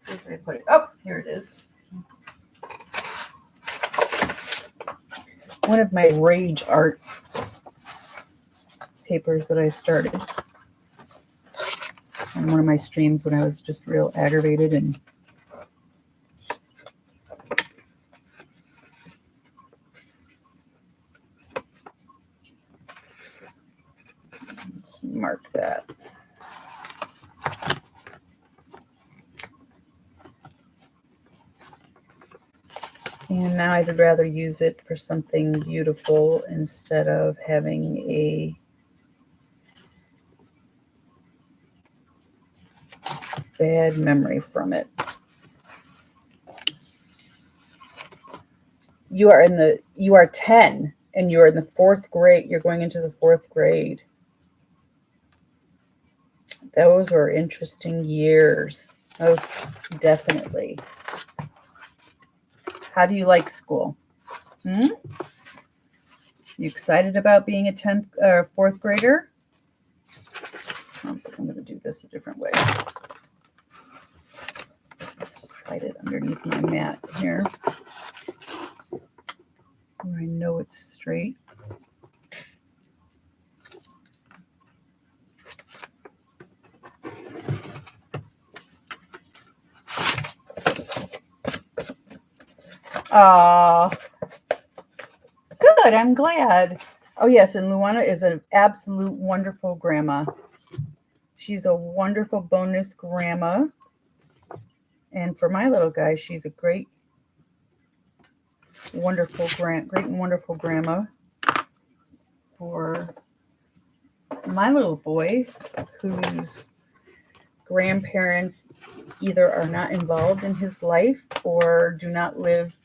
where did I put it? Oh, here it is. One of my rage art papers that I started on one of my streams when I was just real aggravated and let's mark that. And now I'd rather use it for something beautiful instead of having a bad memory from it. You are 10 and you're in the 4th grade. You're going into the 4th grade. Those were interesting years. Those definitely. How do you like school? You excited about being a 10th or 4th grader? I'm going to do this a different way. Slide it underneath my mat here, where I know it's straight. Good. I'm glad. Oh, yes. And Luana is an absolute wonderful grandma. She's a wonderful bonus grandma. And for my little guy, she's a great and wonderful grandma. For my little boy, whose grandparents either are not involved in his life or do not live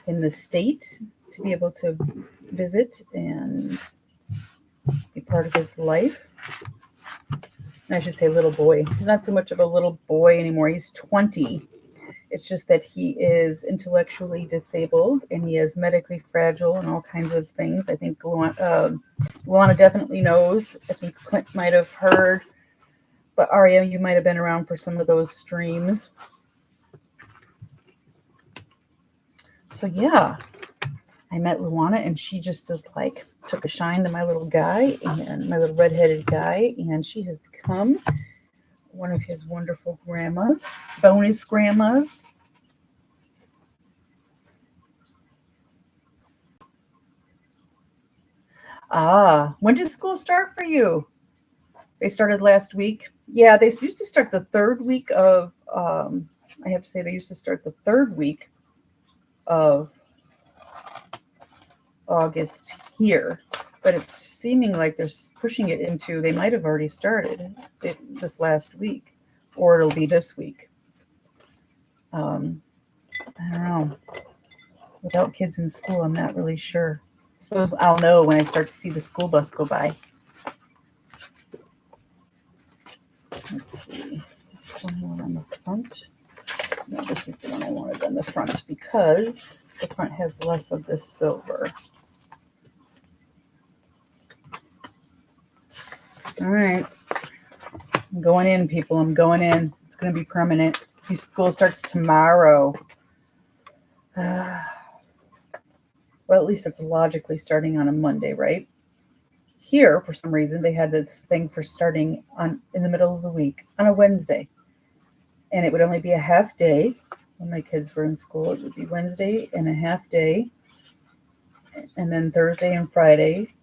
in the state to be able to visit and be part of his life. I should say little boy. He's not so much of a little boy anymore. He's 20. It's just that he is intellectually disabled and he is medically fragile and all kinds of things. I think Luana definitely knows. I think Clint might have heard. But Aria, you might have been around for some of those streams. So yeah, I met Luana and she just took a shine to my little guy and my little redheaded guy, and she has become one of his wonderful grandmas, bonus grandmas. When did school start for you? They started last week. Yeah, they used to start the 3rd week of, I have to say they used to start the 3rd week of August here, but it's seeming like they're pushing it into, they might have already started it this last week, or it'll be this week. I don't know. Without kids in school, I'm not really sure. I suppose I'll know when I start to see the school bus go by. Let's see. Is this the one on the front? No, this is the one I wanted on the front because the front has less of this silver. All right. I'm going in, people. I'm going in. It's going to be permanent. School starts tomorrow. Well, at least it's logically starting on a Monday, right? Here, for some reason, they had this thing for starting in the middle of the week on a Wednesday. And it would only be a half day. When my kids were in school, it would be Wednesday and a half day. And then Thursday and Friday.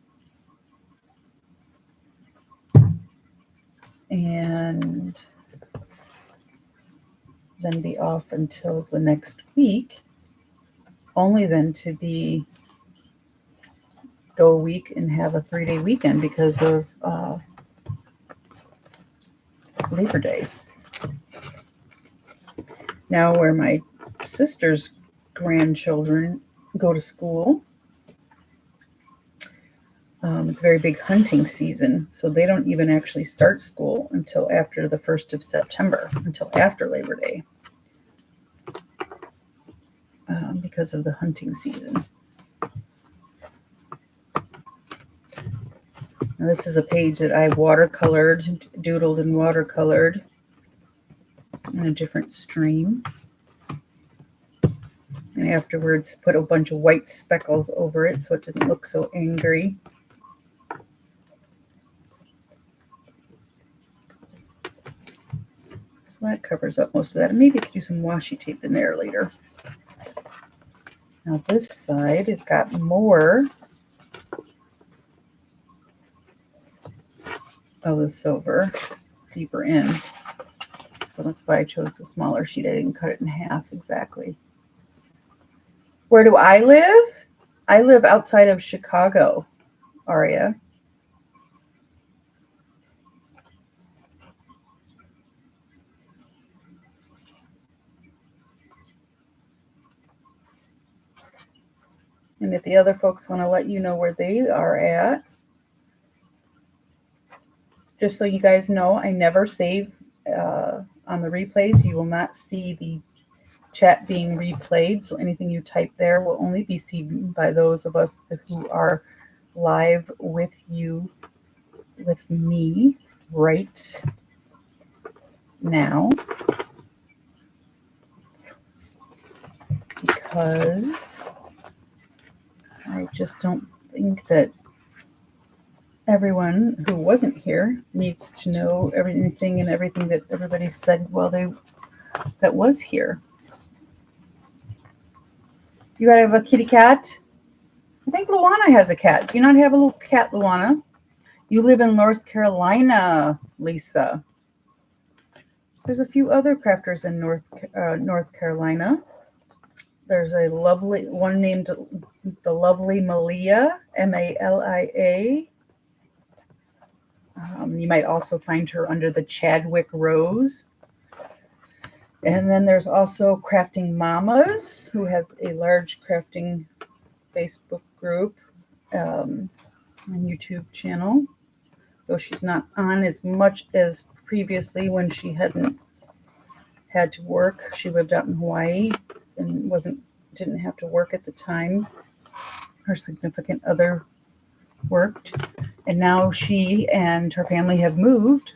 and then be off until the next week, only then to go a week and have a 3-day weekend because of Labor Day. Now where my sister's grandchildren go to school, it's a very big hunting season, so they don't even actually start school until after the 1st of September, until after Labor Day, because of the hunting season. Now, this is a page that I watercolored, doodled and watercolored in a different stream. And afterwards put a bunch of white speckles over it so it didn't look so angry. So that covers up most of that. And maybe I could do some washi tape in there later. Now this side has got more of the silver deeper in. So that's why I chose the smaller sheet. I didn't cut it in half exactly. Where do I live? I live outside of Chicago, Aria. And if the other folks want to let you know where they are at, just so you guys know, I never save on the replays. You will not see the chat being replayed. So anything you type there will only be seen by those of us who are live with you, with me right now. Because I just don't think that everyone who wasn't here needs to know everything and everything that everybody said while that was here. You gotta have a kitty cat? I think Luana has a cat. Do you not have a little cat, Luana? You live in North Carolina, Lisa. There's a few other crafters in North Carolina. There's a lovely one named the lovely Malia, Malia. You might also find her under the Chadwick Rose. And then there's also Crafting Mamas, who has a large crafting Facebook group and YouTube channel, though she's not on as much as previously when she hadn't had to work. She lived out in Hawaii and didn't have to work at the time her significant other worked, and now she and her family have moved.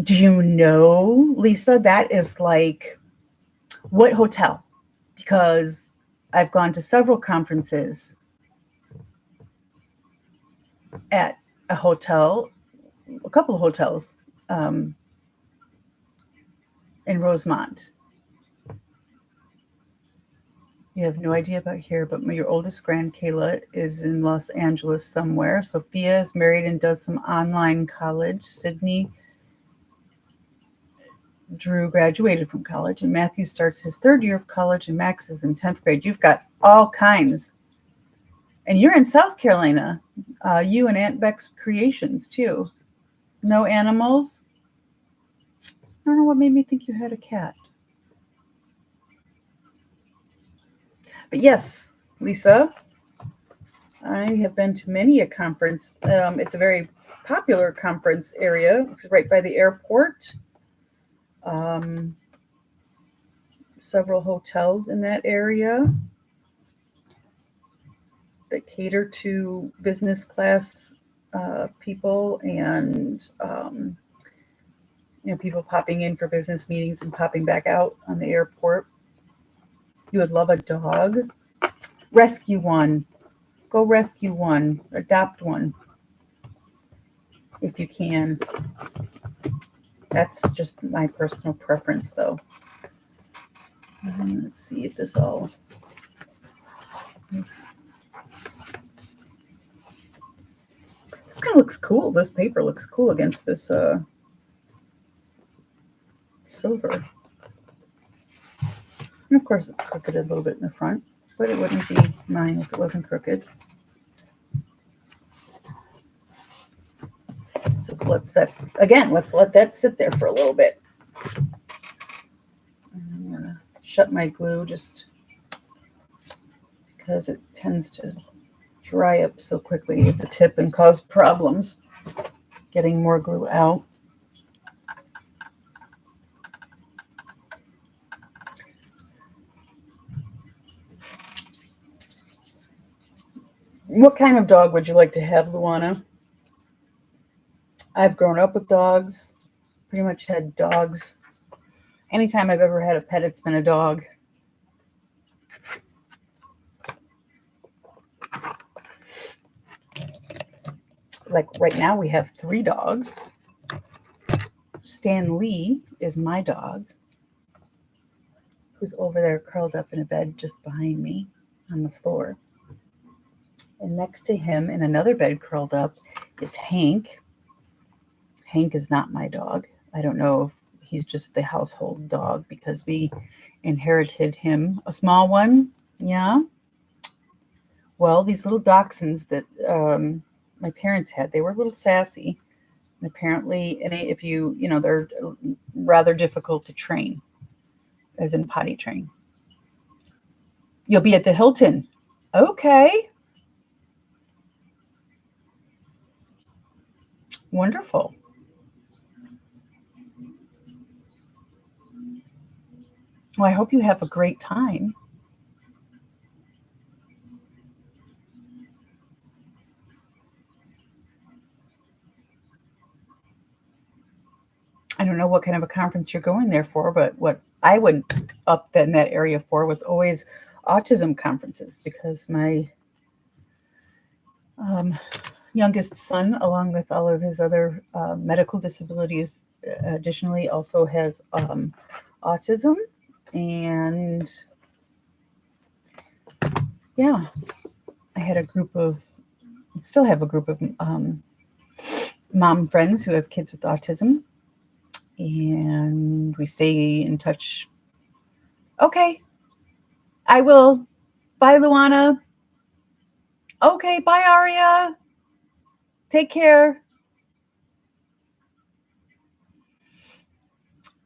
Do you know, Lisa, that is like what hotel? Because I've gone to several conferences at a couple of hotels in Rosemont. You have no idea about here, but your oldest grand, Kayla, is in Los Angeles somewhere. Sophia is married and does some online college. Sydney Drew graduated from college, and Matthew starts his 3rd year of college, and Max is in 10th grade. You've got all kinds. And you're in South Carolina. You and Aunt Beck's Creations, too. No animals? I don't know what made me think you had a cat. But yes, Lisa, I have been to many a conference. It's a very popular conference area. It's right by the airport. Several hotels in that area that cater to business class people and people popping in for business meetings and popping back out on the airport. You would love a dog. Rescue one. Go rescue one. Adopt one if you can. That's just my personal preference, though. Let's see if this all is. kind of looks cool. This paper looks cool against this silver. And of course, it's crooked a little bit in the front, but it wouldn't be mine if it wasn't crooked. So let's let that sit there for a little bit. I'm going to shut my glue just because it tends to dry up so quickly at the tip and cause problems getting more glue out. What kind of dog would you like to have, Luana? I've grown up with dogs, pretty much had dogs. Anytime I've ever had a pet, it's been a dog. Like right now, we have 3 dogs. Stan Lee is my dog, who's over there curled up in a bed just behind me on the floor. And next to him in another bed curled up is Hank. Hank is not my dog. I don't know if he's just the household dog because we inherited him. A small one, yeah. Well, these little dachshunds that my parents had, they were a little sassy. And apparently, if you know, they're rather difficult to train, as in potty train. You'll be at the Hilton. Okay. Wonderful. Well, I hope you have a great time. I don't know what kind of a conference you're going there for, but what I went up in that area for was always autism conferences because my youngest son, along with all of his other medical disabilities, additionally also has autism. And yeah, I had still have a group of mom friends who have kids with autism. And we stay in touch. Okay, I will. Bye, Luana. Okay, bye, Aria. Take care.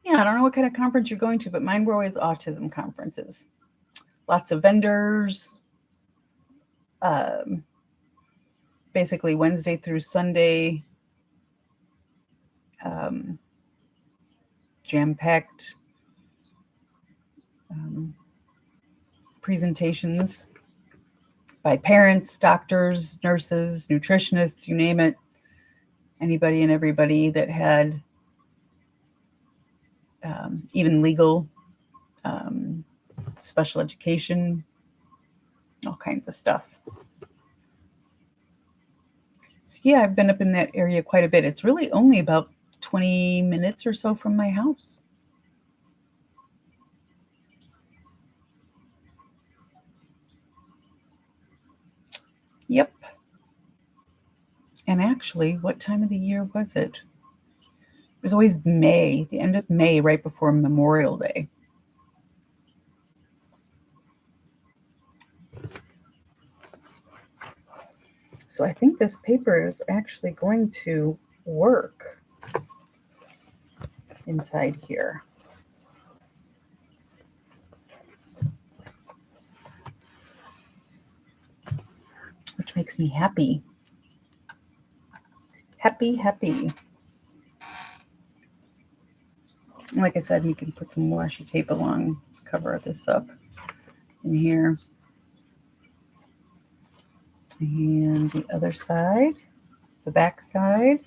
Yeah, I don't know what kind of conference you're going to, but mine were always autism conferences. Lots of vendors. Basically Wednesday through Sunday. Jam-packed presentations by parents, doctors, nurses, nutritionists, you name it. Anybody and everybody that had even legal, special education, all kinds of stuff. So yeah, I've been up in that area quite a bit. It's really only about 20 minutes or so from my house. Yep. And actually, what time of the year was it? It was always May, the end of May, right before Memorial Day. So I think this paper is actually going to work inside here. Which makes me happy. Happy. Like I said, you can put some washi tape along, cover this up in here. And the other side, the back side.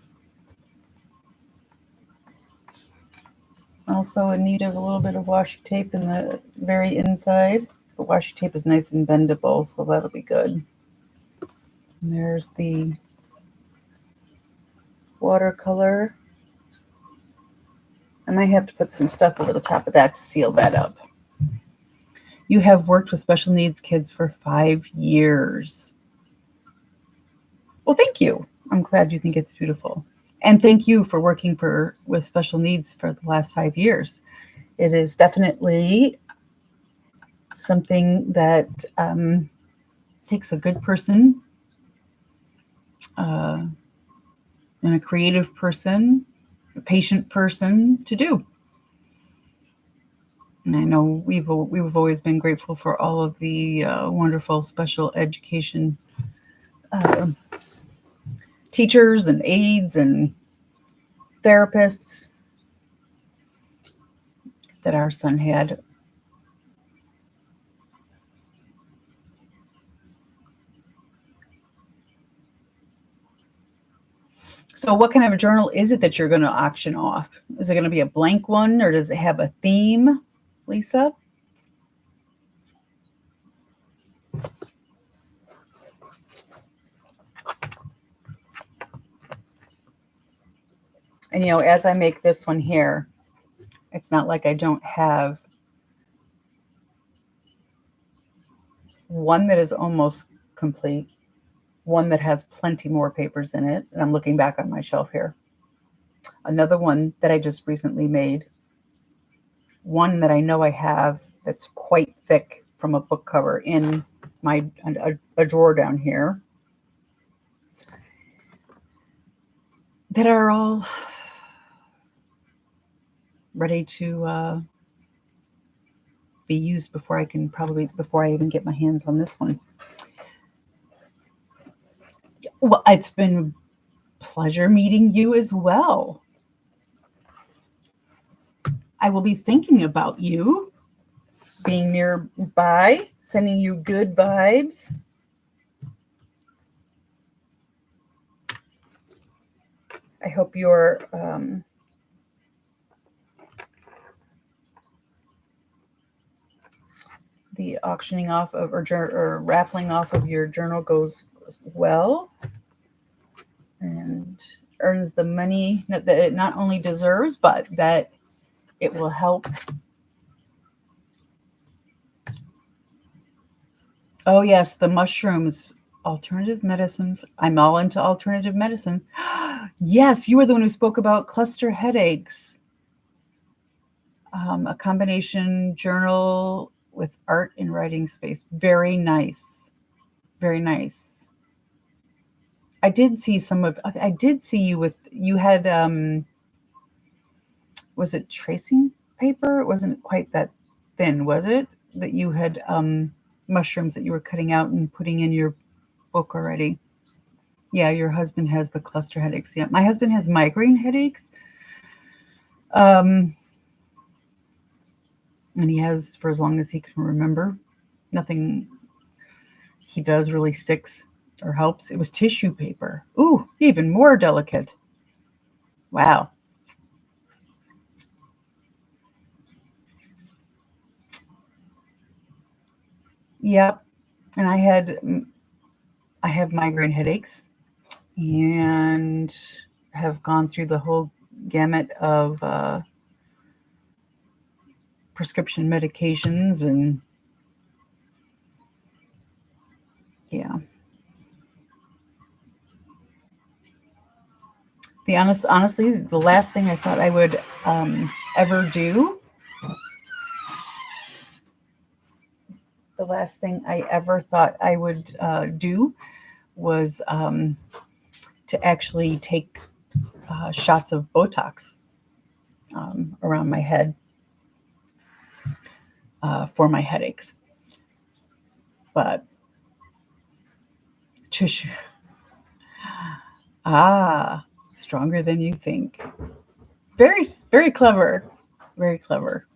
Also in need of a little bit of washi tape in the very inside. The washi tape is nice and bendable, so that'll be good. And there's the watercolor. I might have to put some stuff over the top of that to seal that up. You have worked with special needs kids for 5 years. Well, thank you. I'm glad you think it's beautiful. And thank you for working with special needs for the last 5 years. It is definitely something that takes a good person and a creative person, a patient person to do. And I know we've always been grateful for all of the wonderful special education teachers and aides and therapists that our son had. So what kind of a journal is it that you're going to auction off? Is it going to be a blank one, or does it have a theme, Lisa? And, as I make this one here, it's not like I don't have one that is almost complete, one that has plenty more papers in it, and I'm looking back on my shelf here. Another one that I just recently made, one that I know I have that's quite thick from a book cover in a drawer down here, that are all ready to be used before I even get my hands on this one. Well, it's been a pleasure meeting you as well. I will be thinking about you, being nearby, sending you good vibes. I hope your the auctioning off of or raffling off of your journal goes well and earns the money that it not only deserves, but that it will help. Oh yes, the mushrooms, alternative medicine. I'm all into alternative medicine. Yes, you were the one who spoke about cluster headaches. A combination journal with art and writing space. Very nice. Very nice. I did see you had, was it tracing paper? It wasn't quite that thin, was it? That you had mushrooms that you were cutting out and putting in your book already. Yeah, your husband has the cluster headaches. Yeah, my husband has migraine headaches. And he has for as long as he can remember. Nothing he does really sticks or helps. It was tissue paper. Ooh, even more delicate. Wow. Yep. And I have migraine headaches and have gone through the whole gamut of prescription medications, and yeah. Honestly, the last thing I thought I would ever do, the last thing I ever thought I would do was to actually take shots of Botox around my head for my headaches. But tissue, stronger than you think. Very, very clever. Very clever.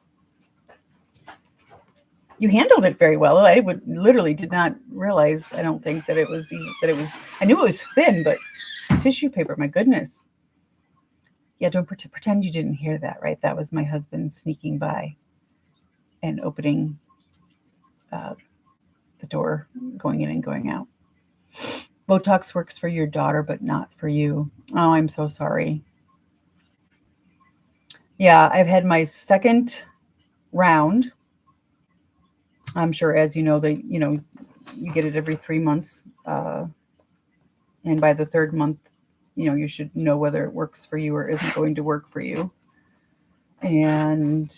You handled it very well. I literally did not realize. I don't think that it was. I knew it was thin, but tissue paper. My goodness. Yeah, don't pretend you didn't hear that. Right, that was my husband sneaking by and opening the door, going in and going out. Botox works for your daughter, but not for you. Oh, I'm so sorry. Yeah, I've had my second round. I'm sure, as you know, you get it every 3 months. And by the third month, you should know whether it works for you or isn't going to work for you. And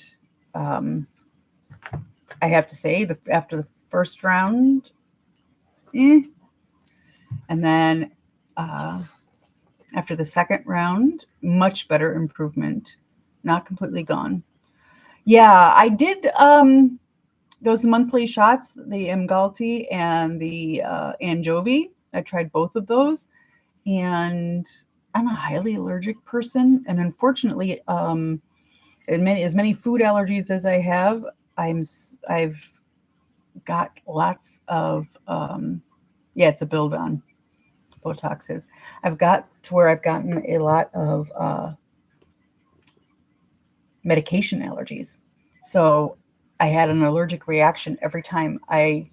I have to say, after the first round, and then after the second round, much better improvement. Not completely gone. Yeah, I did those monthly shots, the Emgalti and the Anjovy. I tried both of those, and I'm a highly allergic person, and unfortunately, as many food allergies as I have, I've got lots of it's a build on Botox is. I've got to where I've gotten a lot of medication allergies. So I had an allergic reaction every time I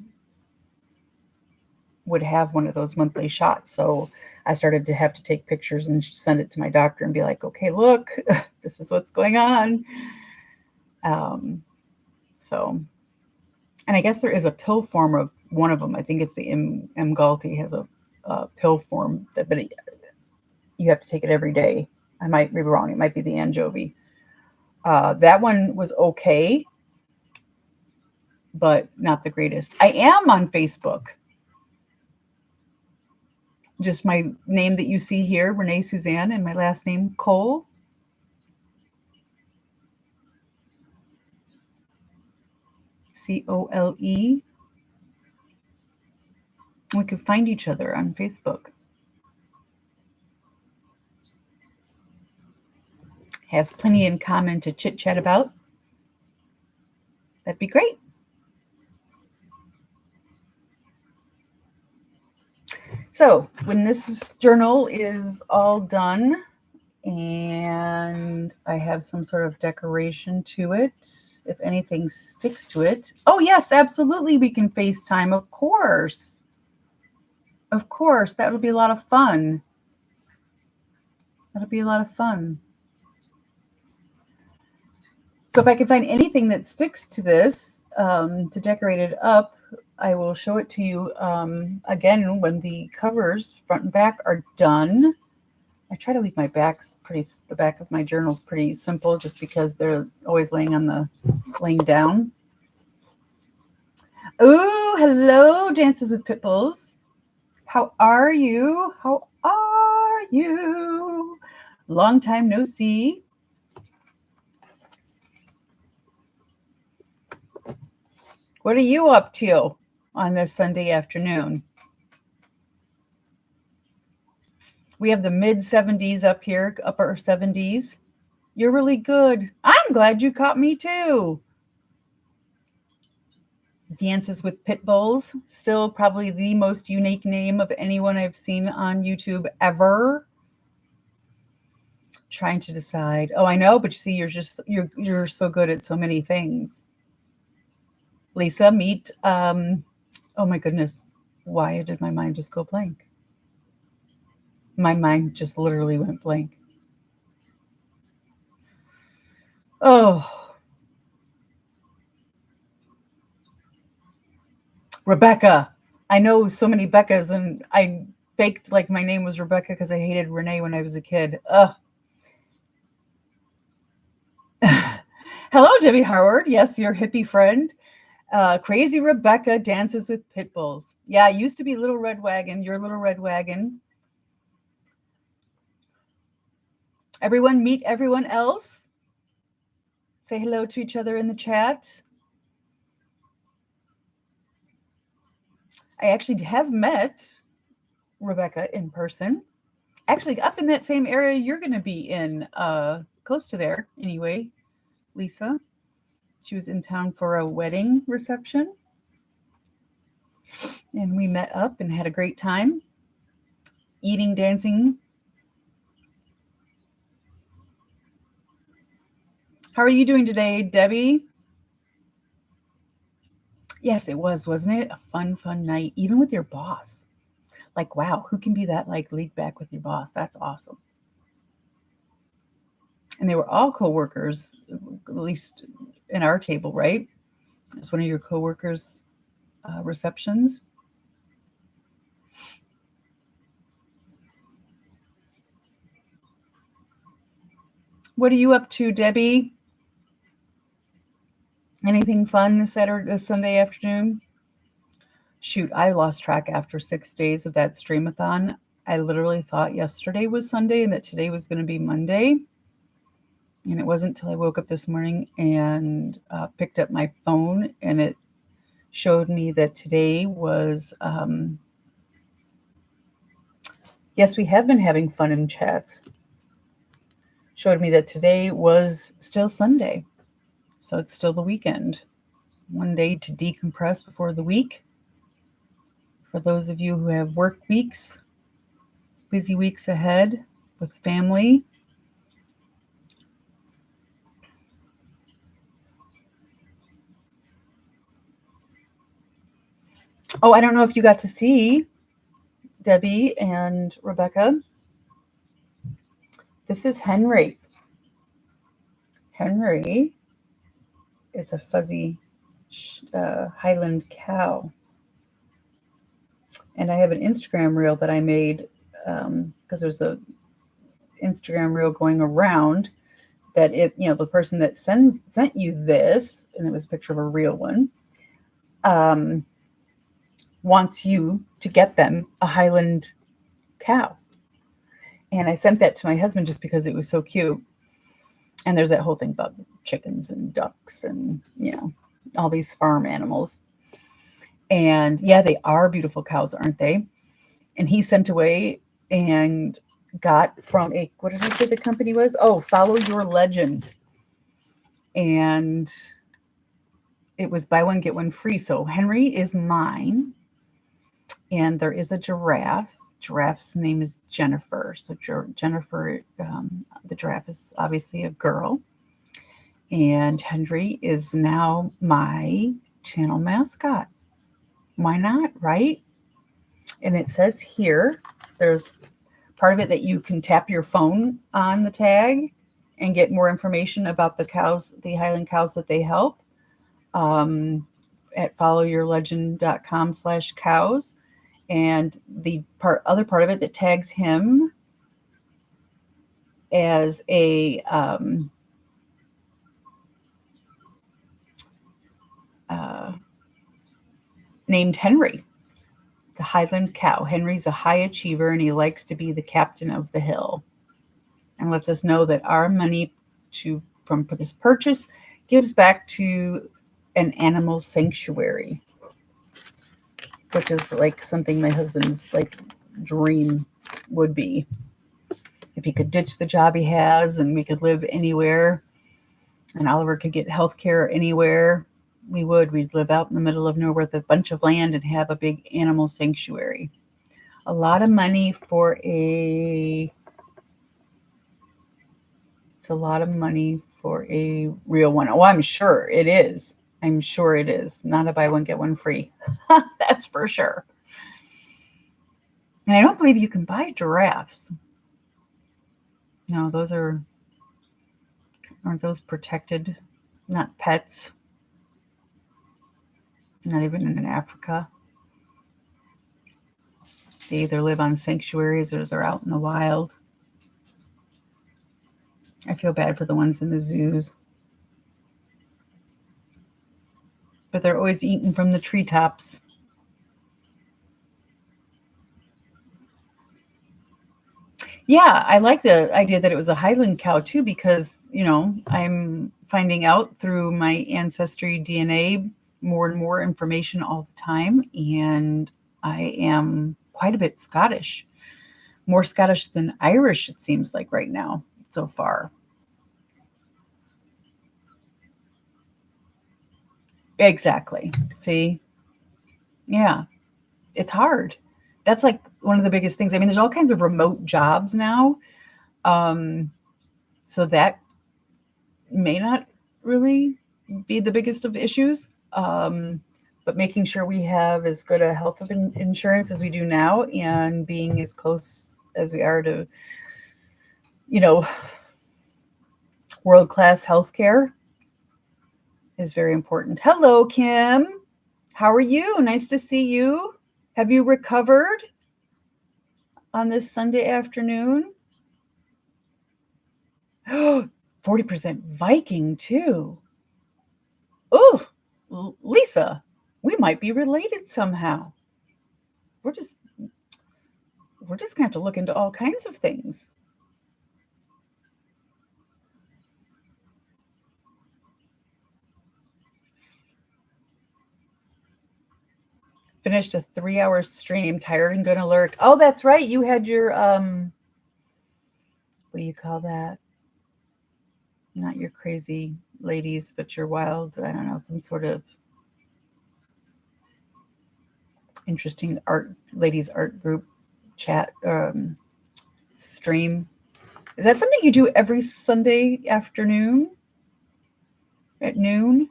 would have one of those monthly shots. So I started to have to take pictures and send it to my doctor and be like, okay, look, this is what's going on. And I guess there is a pill form of one of them. I think it's the Emgalti has a pill form, but you have to take it every day. I might be wrong. It might be the Anjovy. That one was okay, but not the greatest. I am on Facebook. Just my name that you see here, Renée-Suzanne, and my last name, Cole. Cole. We can find each other on Facebook. Have plenty in common to chit-chat about. That'd be great. So when this journal is all done and I have some sort of decoration to it, if anything sticks to it. Oh, yes, absolutely. We can FaceTime. Of course. Of course. That would be a lot of fun. That'll be a lot of fun. So if I can find anything that sticks to this to decorate it up, I will show it to you again when the covers, front and back, are done. I try to leave my the back of my journals pretty simple just because they're always laying down. Oh, hello, Dances with Pitbulls. How are you? How are you? Long time no see. What are you up to on this Sunday afternoon? We have the mid 70s up here, upper 70s. You're really good. I'm glad you caught me too. Dances with Pitbulls, still probably the most unique name of anyone I've seen on YouTube ever. Trying to decide. Oh, I know, but you see, you're so good at so many things. Lisa, meet. Oh my goodness, why did my mind just go blank? My mind just literally went blank. Oh, Rebecca. I know so many Beccas, and I faked like my name was Rebecca because I hated Renee when I was a kid. Ugh. Hello, Debbie Howard. Yes, your hippie friend. Crazy Rebecca dances with pitbulls. Yeah, I used to be Little Red Wagon. Your Little Red Wagon. Everyone meet everyone else. Say hello to each other in the chat. I actually have met Rebecca in person. Actually, up in that same area you're going to be in, close to there anyway, Lisa. She was in town for a wedding reception. And we met up and had a great time. Eating, dancing. How are you doing today, Debbie? Yes, it was, wasn't it? A fun night, even with your boss. Like, wow, who can be that like laid back with your boss? That's awesome. And they were all coworkers, at least in our table, right? It's one of your coworkers' receptions. What are you up to, Debbie? Anything fun this Sunday afternoon? Shoot, I lost track after 6 days of that streamathon. I literally thought yesterday was Sunday and that today was going to be Monday. And it wasn't until I woke up this morning and picked up my phone, and it showed me that today was, yes, we have been having fun in chats. Showed me that today was still Sunday. So it's still the weekend. One day to decompress before the week. For those of you who have work weeks, busy weeks ahead with family. Oh, I don't know if you got to see Debbie and Rebecca. This is Henry. Henry is a fuzzy Highland cow. And I have an Instagram reel that I made because there's a Instagram reel going around that the person that sent you this, and it was a picture of a real one, wants you to get them a Highland cow. And I sent that to my husband just because it was so cute. And there's that whole thing about chickens and ducks and, all these farm animals. And yeah, they are beautiful cows, aren't they? And he sent away and got from what did I say the company was? Oh, Follow Your Legend. And it was buy one, get one free. So Henry is mine. And there is a giraffe. Giraffe's name is Jennifer. So Jennifer, the giraffe is obviously a girl. And Henry is now my channel mascot. Why not, right? And it says here, there's part of it that you can tap your phone on the tag and get more information about the cows, the Highland cows that they help at followyourlegend.com/cows. And the other part of it that tags him as a named Henry, the Highland cow. Henry's a high achiever and he likes to be the captain of the hill, and lets us know that our money from this purchase gives back to an animal sanctuary, which is like something my husband's dream would be. If he could ditch the job he has and we could live anywhere and Oliver could get health care anywhere, we'd live out in the middle of nowhere with a bunch of land and have a big animal sanctuary. A lot of money for it's a lot of money for a real one. Oh, I'm sure it is. Not a buy one, get one free. That's for sure. And I don't believe you can buy giraffes. No, aren't those protected? Not pets. Not even in Africa. They either live on sanctuaries or they're out in the wild. I feel bad for the ones in the zoos. But they're always eaten from the treetops. Yeah, I like the idea that it was a Highland cow too, because, I'm finding out through my ancestry DNA more and more information all the time. And I am quite a bit Scottish, more Scottish than Irish, it seems like right now so far. Exactly. See? Yeah. It's hard. That's like one of the biggest things. I mean, there's all kinds of remote jobs now. So that may not really be the biggest of issues. But making sure we have as good a health insurance as we do now and being as close as we are to, world-class healthcare is very important. Hello, Kim. How are you? Nice to see you. Have you recovered on this Sunday afternoon? 40% Viking too. Oh, Lisa, we might be related somehow. We're just gonna have to look into all kinds of things. Finished a 3-hour stream, tired and gonna lurk. Oh, that's right. You had your what do you call that? Not your crazy ladies, but your wild, I don't know, some sort of interesting ladies art group chat stream. Is that something you do every Sunday afternoon at noon?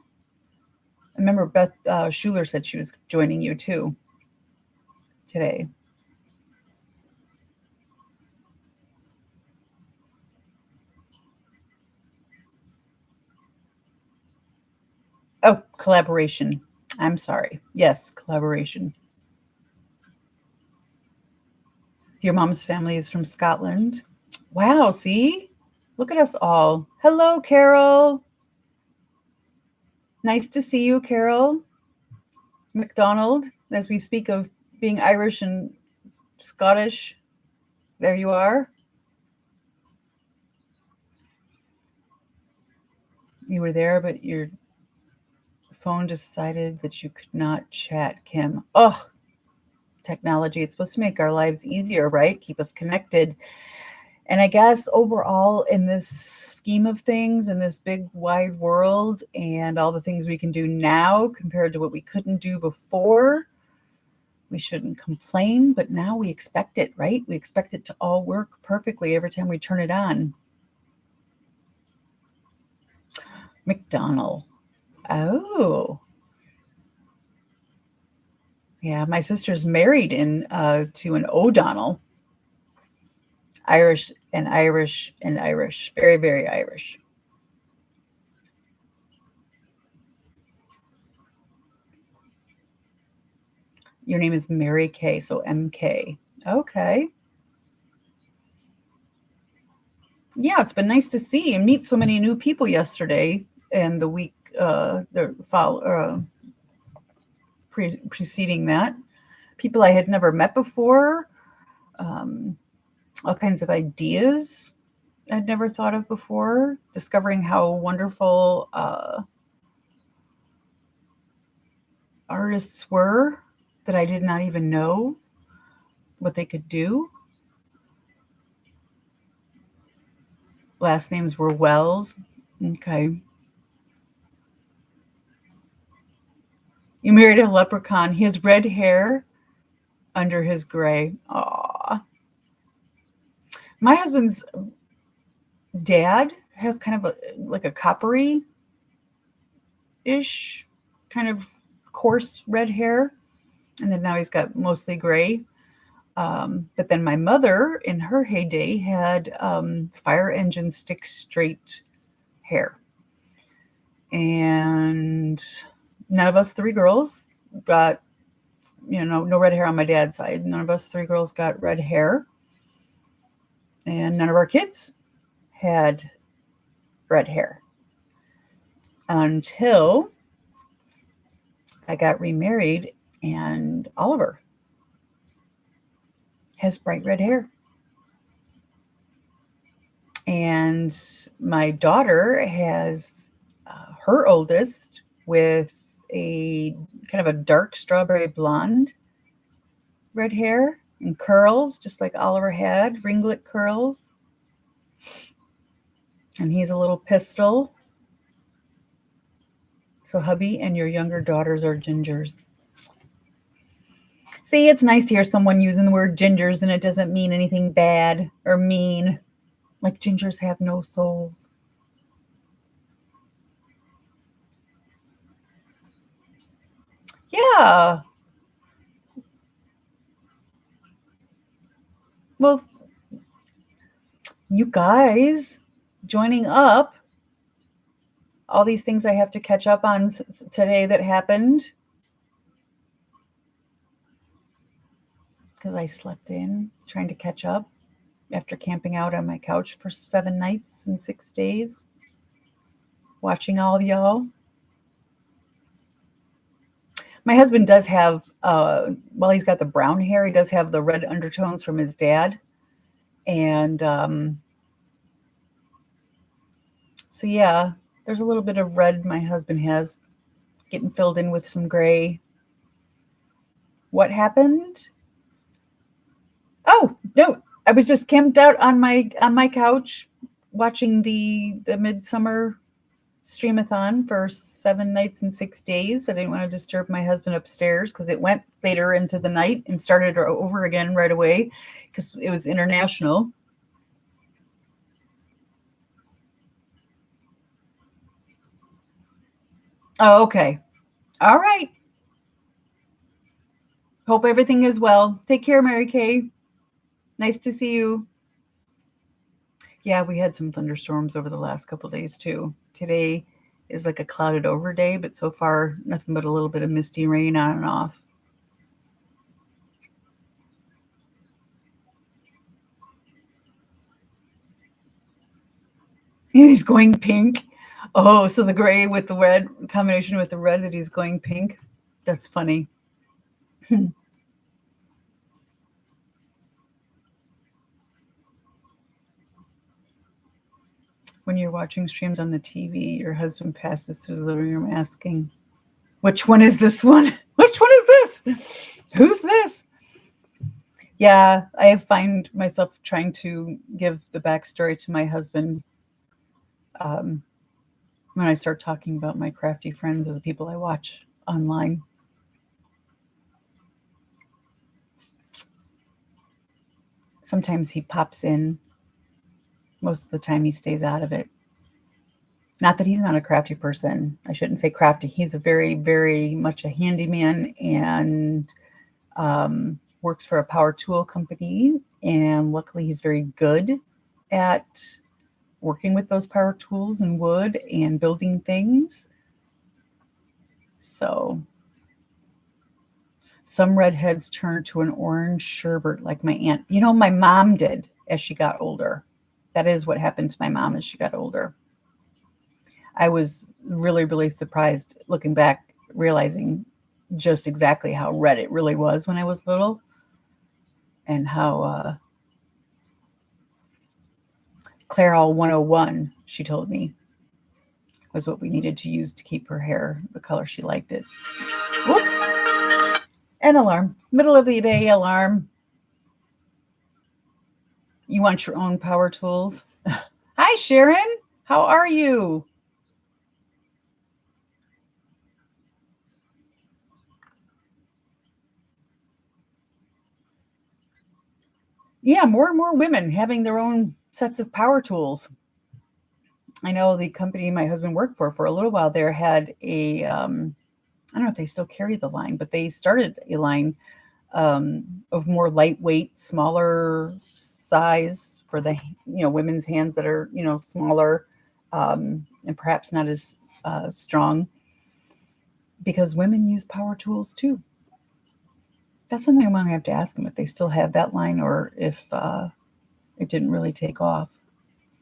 I remember Beth Schuler said she was joining you too today. Oh, collaboration. I'm sorry. Yes, collaboration. Your mom's family is from Scotland. Wow, see? Look at us all. Hello, Carol. Nice to see you, Carol. McDonald, as we speak of being Irish and Scottish, there you are. You were there, but your phone decided that you could not chat, Kim. Oh, technology. It's supposed to make our lives easier, right? Keep us connected. And I guess overall, in this scheme of things, in this big wide world, and all the things we can do now compared to what we couldn't do before, we shouldn't complain, but now we expect it, right? We expect it to all work perfectly every time we turn it on. McDonald. Oh. Yeah, my sister's married to an O'Donnell. Irish and Irish and Irish. Very, very Irish. Your name is Mary K, so MK. Okay. Yeah, it's been nice to see and meet so many new people yesterday and the week preceding that. People I had never met before, all kinds of ideas I'd never thought of before, discovering how wonderful artists were that I did not even know what they could do. Last names were Wells. Okay. You married a leprechaun. He has red hair under his gray. Aw. My husband's dad has kind of like a coppery-ish kind of coarse red hair. And then now he's got mostly gray. But then my mother, in her heyday, had fire engine stick straight hair. And none of us three girls got, no red hair on my dad's side. None of us three girls got red hair. And none of our kids had red hair until I got remarried, and Oliver has bright red hair. And my daughter has her oldest with a kind of a dark strawberry blonde red hair and curls, just like Oliver had, ringlet curls. And he's a little pistol. So hubby and your younger daughters are gingers. See, it's nice to hear someone using the word gingers and it doesn't mean anything bad or mean. Like gingers have no souls. Yeah. Well, you guys joining up, all these things I have to catch up on today that happened because I slept in trying to catch up after camping out on my couch for 7 nights and 6 days. watching all of y'all. My husband does have, well, he's got the brown hair. He does have the red undertones from his dad. And so, yeah, there's a little bit of red my husband has getting filled in with some gray. What happened? Oh, no, I was just camped out on my couch watching the Midsummer Streamathon for 7 nights and 6 days. I didn't want to disturb my husband upstairs because it went later into the night and started over again right away because it was international. Oh, okay. All right. Hope everything is well. Take care, Mary Kay. Nice to see you. Yeah, we had some thunderstorms over the last couple of days too. Today is like a clouded over day, but so far nothing but a little bit of misty rain on and off. He's going pink. Oh, so the gray with the red, combination with the red, that he's going pink. That's funny. When you're watching streams on the TV, your husband passes through the living room asking, which one is this one? Which one is this? Who's this? Yeah, I find myself trying to give the backstory to my husband when I start talking about my crafty friends or the people I watch online. Sometimes he pops in. Most of the time he stays out of it. Not that he's not a crafty person. I shouldn't say crafty. He's a very, very much a handyman and works for a power tool company. And luckily he's very good at working with those power tools and wood and building things. So some redheads turn to an orange sherbet like my aunt. You know, my mom did as she got older. That is what happened to my mom as she got older. I was really, really surprised looking back, realizing just exactly how red it really was when I was little and how Clairol 101, she told me, was what we needed to use to keep her hair the color she liked it. Whoops. An alarm. Middle of the day alarm. You want your own power tools? Hi, Sharon. How are you? Yeah, more and more women having their own sets of power tools. I know the company my husband worked for a little while there had a, I don't know if they still carry the line, but they started a line of more lightweight, smaller size for the, women's hands that are, smaller and perhaps not as strong, because women use power tools too. That's something I'm going to have to ask them if they still have that line or if it didn't really take off.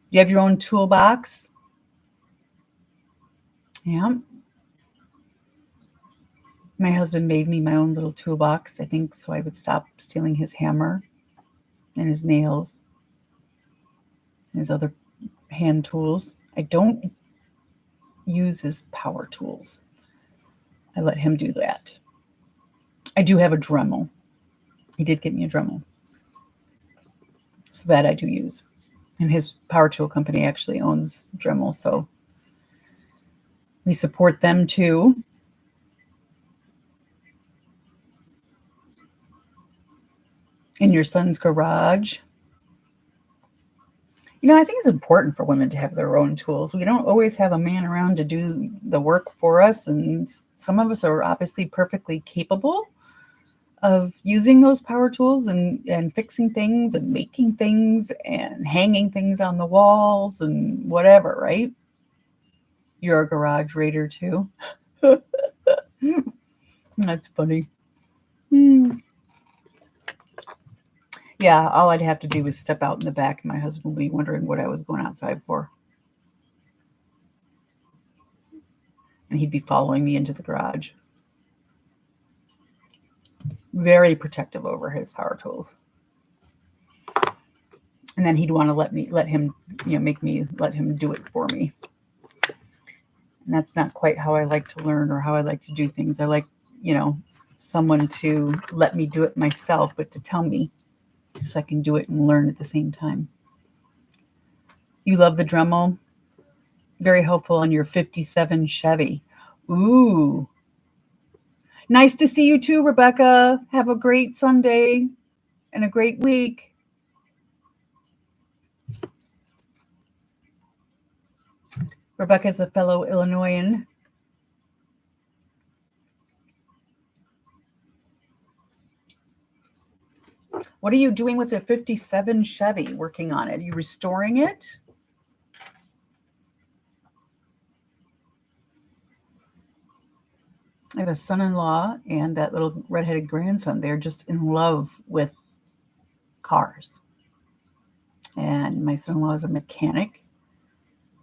You have your own toolbox? Yeah. My husband made me my own little toolbox, I think, so I would stop stealing his hammer and his nails and his other hand tools. I don't use his power tools. I let him do that. I do have a Dremel. He did get me a Dremel. So that I do use. And his power tool company actually owns Dremel, so we support them too. In your son's garage. I think it's important for women to have their own tools. We don't always have a man around to do the work for us, and some of us are obviously perfectly capable of using those power tools and fixing things and making things and hanging things on the walls and whatever, right? You're a garage raider too. That's funny. Yeah, all I'd have to do was step out in the back and my husband would be wondering what I was going outside for. and he'd be following me into the garage. Very protective over his power tools. And then he'd want to let him let him do it for me. And that's not quite how I like to learn or how I like to do things. I like, someone to let me do it myself, but to tell me so I can do it and learn at the same time. You love the Dremel? Very helpful on your 57 Chevy. Ooh. Nice to see you too, Rebecca. Have a great Sunday and a great week. Rebecca's a fellow Illinoisan. What are you doing with a 57 Chevy? Working on it? Are you restoring it? I have a son-in-law and that little redheaded grandson. They're just in love with cars. And my son-in-law is a mechanic.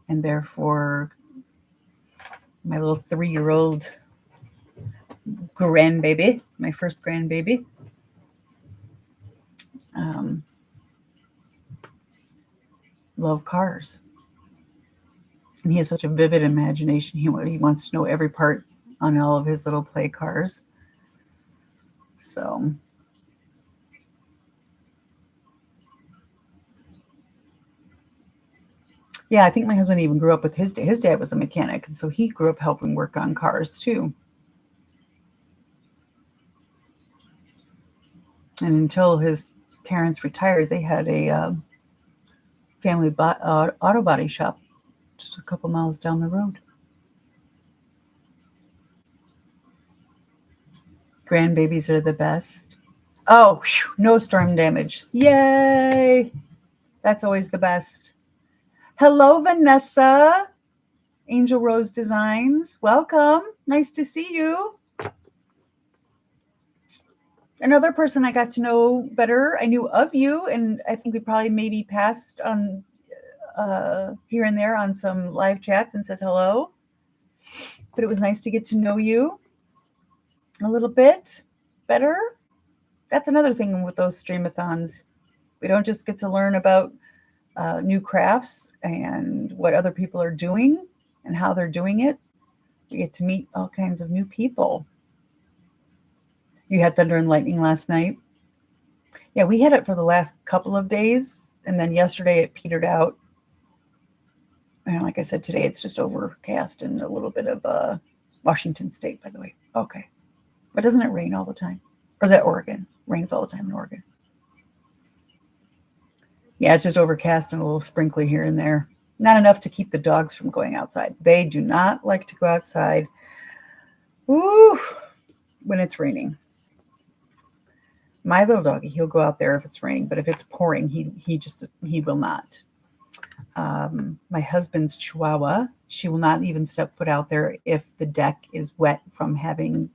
And therefore, my little 3-year-old grandbaby, my first grandbaby, love cars. And he has such a vivid imagination. He wants to know every part on all of his little play cars. So yeah, I think my husband even grew up with his dad was a mechanic, and so he grew up helping work on cars too. And until his parents retired, they had a family auto body shop just a couple miles down the road. Grandbabies are the best. Oh, no storm damage. Yay! That's always the best. Hello, Vanessa. Angel Rose Designs. Welcome. Nice to see you. Another person I got to know better, I knew of you, and I think we probably maybe passed on here and there on some live chats and said hello. But it was nice to get to know you a little bit better. That's another thing with those streamathons. We don't just get to learn about new crafts and what other people are doing and how they're doing it. We get to meet all kinds of new people. You had thunder and lightning last night? Yeah, we had it for the last couple of days, and then yesterday it petered out. And like I said, today it's just overcast and a little bit of Washington State, by the way. Okay. But doesn't it rain all the time? Or is that Oregon? Rains all the time in Oregon. Yeah, it's just overcast and a little sprinkly here and there. Not enough to keep the dogs from going outside. They do not like to go outside when it's raining. My little doggy, he'll go out there if it's raining, but if it's pouring, he will not. My husband's Chihuahua, she will not even step foot out there if the deck is wet from having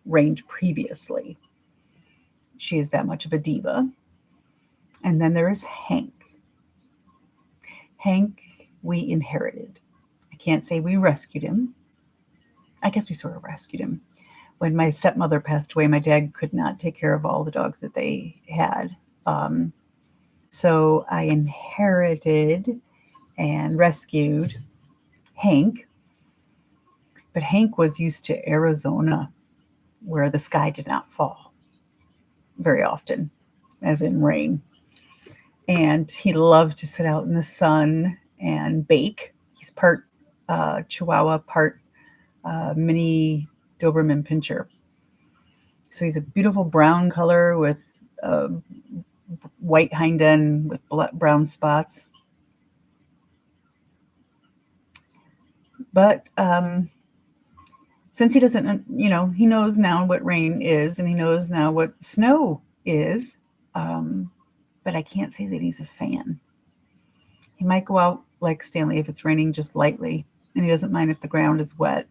rained previously. She is that much of a diva. And then there is Hank. Hank, we inherited. I can't say we rescued him. I guess we sort of rescued him. When my stepmother passed away, my dad could not take care of all the dogs that they had. So I inherited and rescued Hank. But Hank was used to Arizona, where the sky did not fall very often, as in rain. And he loved to sit out in the sun and bake. He's part Chihuahua, part mini Doberman Pinscher. So he's a beautiful brown color with white hind end with brown spots. But since he doesn't, he knows now what rain is and he knows now what snow is. But I can't say that he's a fan. He might go out like Stanley if it's raining just lightly, and he doesn't mind if the ground is wet.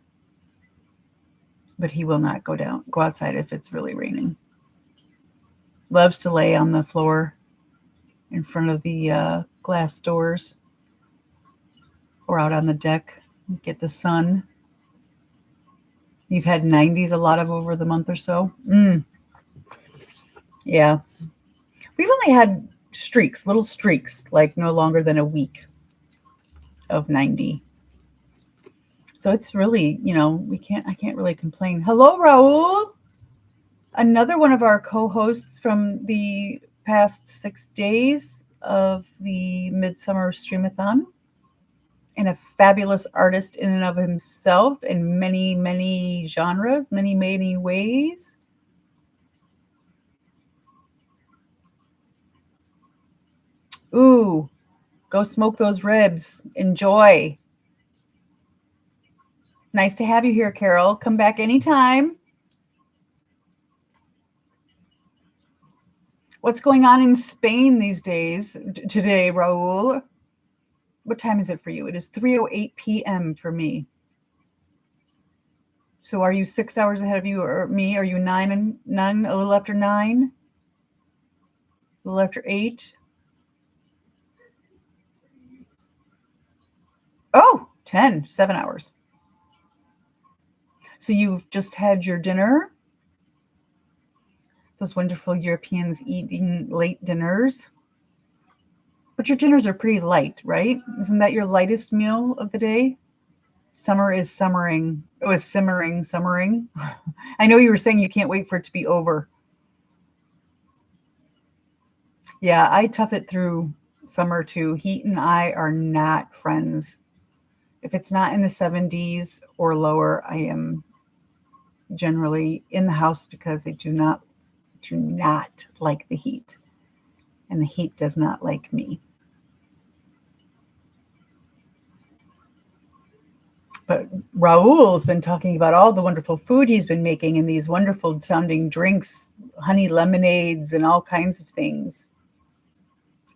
But he will not go outside if it's really raining. Loves to lay on the floor in front of the glass doors or out on the deck and get the sun. You've had 90s a lot of over the month or so. Yeah. We've only had streaks, little streaks, like no longer than a week of 90. So it's really, I can't really complain. Hello, Raul. Another one of our co-hosts from the past 6 days of the Midsummer Streamathon, and a fabulous artist in and of himself in many, many genres, many, many ways. Ooh, go smoke those ribs. Enjoy. Nice to have you here, Carol. Come back anytime. What's going on in Spain these days? Today, Raul? What time is it for you? It is 3:08 p.m. for me. So are you 6 hours ahead of you or me? Are you nine, a little after 9? A little after 8? Oh, 10, 7 hours. So you've just had your dinner? Those wonderful Europeans eating late dinners. But your dinners are pretty light, right? Isn't that your lightest meal of the day? Summer is summering. Oh, it's simmering. I know you were saying you can't wait for it to be over. Yeah, I tough it through summer too. Heat and I are not friends. If it's not in the 70s or lower, I am generally in the house because I do not like the heat. And the heat does not like me. But Raul's been talking about all the wonderful food he's been making and these wonderful sounding drinks, honey lemonades and all kinds of things.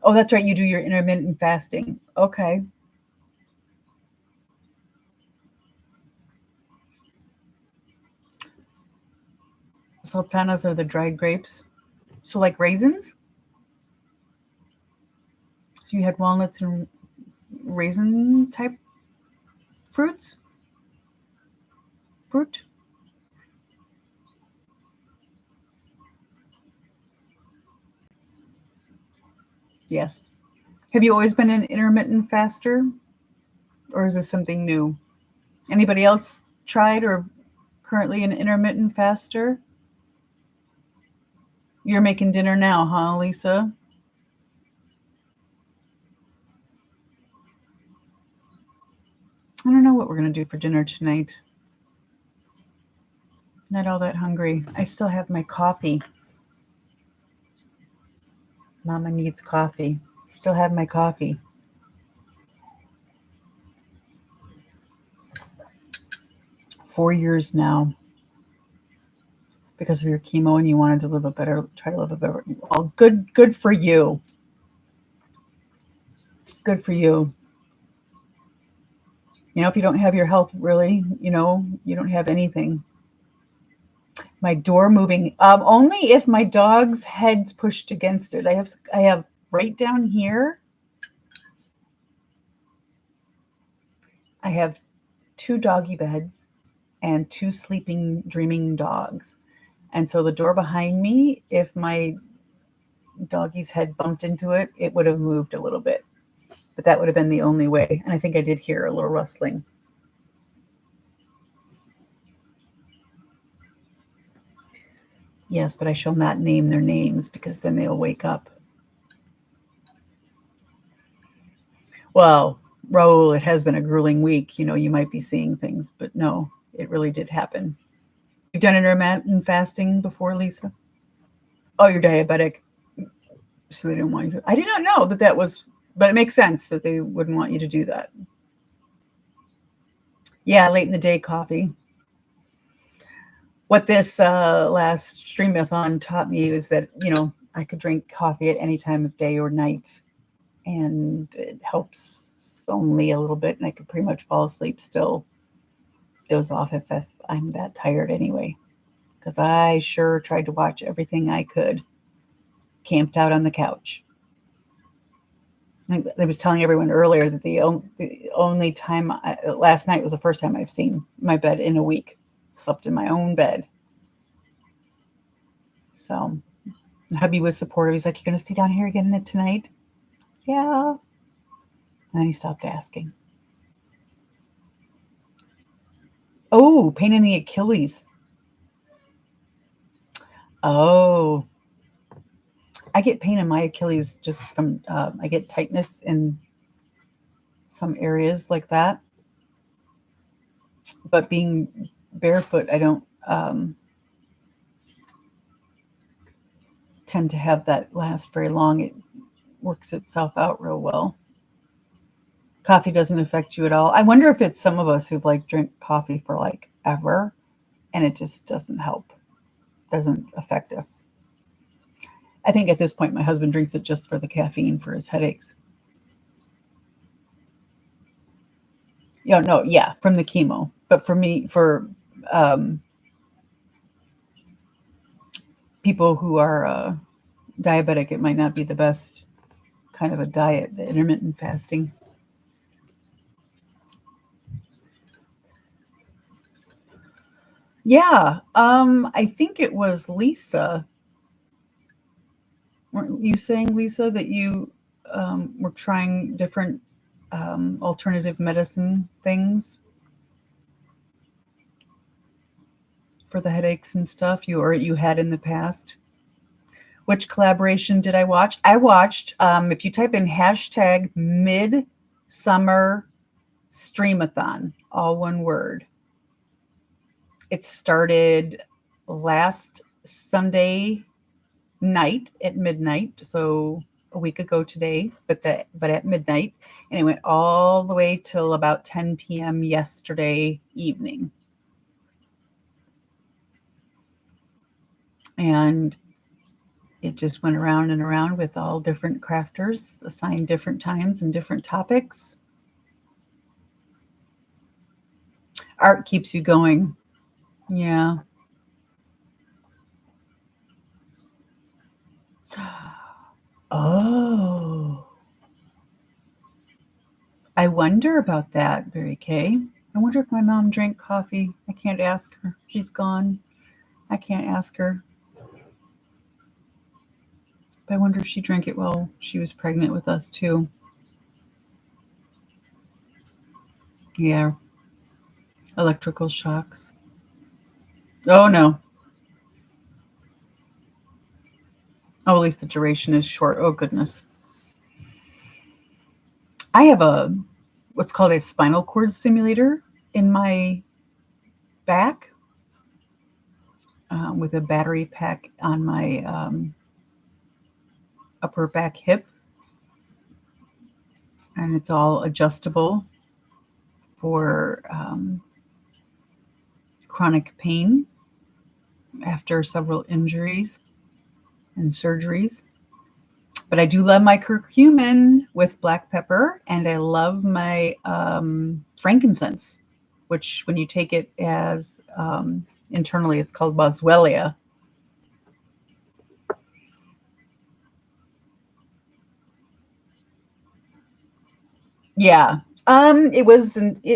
Oh, that's right. You do your intermittent fasting. Okay. Sultanas are the dried grapes. So like raisins? So you had walnuts and raisin type fruit? Yes. Have you always been an intermittent faster? Or is this something new? Anybody else tried or currently an intermittent faster? You're making dinner now, huh, Lisa? I don't know what we're going to do for dinner tonight. Not all that hungry. I still have my coffee. Mama needs coffee. Still have my coffee. Four years now. Because of your chemo and you wanted to try to live a better. Oh, good for you. Good for you. If you don't have your health, really, you don't have anything. My door moving. Only if my dog's head's pushed against it. I have right down here. I have 2 doggy beds and 2 sleeping, dreaming dogs. And so the door behind me, if my doggy's head bumped into it, it would have moved a little bit. But that would have been the only way. And I think I did hear a little rustling. Yes, but I shall not name their names because then they'll wake up. Well, Raul, it has been a grueling week. You might be seeing things, but no, it really did happen. You've done intermittent fasting before, Lisa? Oh, you're diabetic. So they didn't want you to. I did not know that was, but it makes sense that they wouldn't want you to do that. Yeah, late in the day coffee. What this last streamathon taught me is that, I could drink coffee at any time of day or night. And it helps only a little bit. And I could pretty much fall asleep still. Doze off if I'm that tired anyway. Because I sure tried to watch everything I could. Camped out on the couch. I was telling everyone earlier that the only time last night was the first time I've seen my bed in a week. slept in my own bed. So hubby was supportive. He's like, "You're going to stay down here again tonight?" Yeah. And then he stopped asking. Oh, pain in the Achilles. Oh, I get pain in my Achilles just from, I get tightness in some areas like that. But being barefoot, I don't tend to have that last very long. It works itself out real well. Coffee doesn't affect you at all. I wonder if it's some of us who've like drink coffee for like ever and it just doesn't help, doesn't affect us. I think at this point my husband drinks it just for the caffeine for his headaches. No, yeah, from the chemo. But for me, for um, people who are diabetic, it might not be the best kind of a diet, the intermittent fasting. Yeah, I think it was Lisa. Weren't you saying, Lisa, that you were trying different alternative medicine things for the headaches and stuff you had in the past? Which collaboration did I watch? I watched, if you type in hashtag midsummer streamathon, all one word. It started last Sunday night at midnight, so a week ago today, but at midnight, and it went all the way till about 10 p.m. yesterday evening. And it just went around and around with all different crafters assigned different times and different topics. Art keeps you going. Yeah. Oh, I wonder about that, Mary Kay. I wonder if my mom drank coffee. I can't ask her. She's gone. I can't ask her. But I wonder if she drank it while she was pregnant with us, too. Yeah. Electrical shocks. Oh, no. Oh, at least the duration is short. Oh, goodness. I have what's called a spinal cord stimulator in my back with a battery pack on my upper back hip. And it's all adjustable for chronic pain after several injuries and surgeries. But I do love my curcumin with black pepper, and I love my frankincense, which when you take it as internally, it's called boswellia. Yeah. It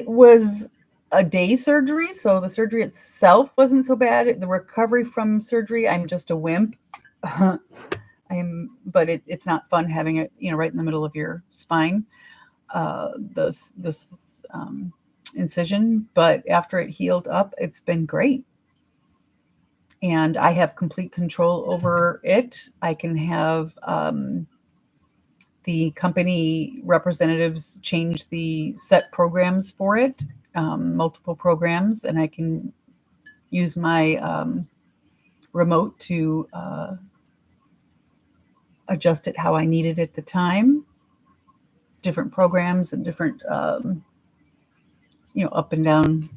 was a day surgery, so the surgery itself wasn't so bad. The recovery from surgery, I'm just a wimp. But it's not fun having it, right in the middle of your spine. This incision, but after it healed up, it's been great. And I have complete control over it. I can have the company representatives change the set programs for it, multiple programs, and I can use my remote to adjust it how I need it at the time. Different programs and different, up and down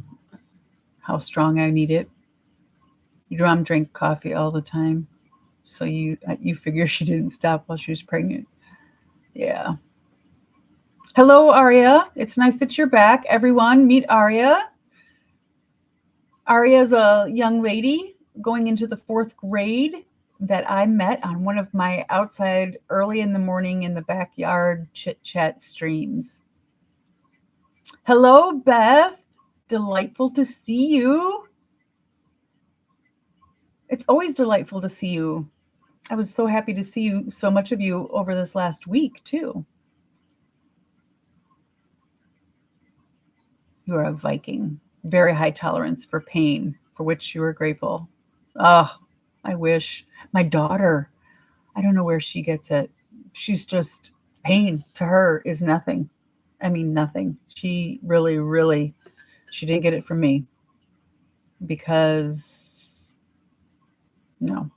how strong I need it. Your mom drank coffee all the time, so you figure she didn't stop while she was pregnant. Yeah. Hello, Aria. It's nice that you're back. Everyone, meet Aria. Aria is a young lady going into the 4th grade that I met on one of my outside early in the morning in the backyard chit-chat streams. Hello, Beth. Delightful to see you. It's always delightful to see you. I was so happy to see you, so much of you over this last week, too. You are a Viking. Very high tolerance for pain, for which you are grateful. Oh, I wish. My daughter, I don't know where she gets it. She's just, pain to her is nothing. I mean, nothing. She really, really, she didn't get it from me because, no,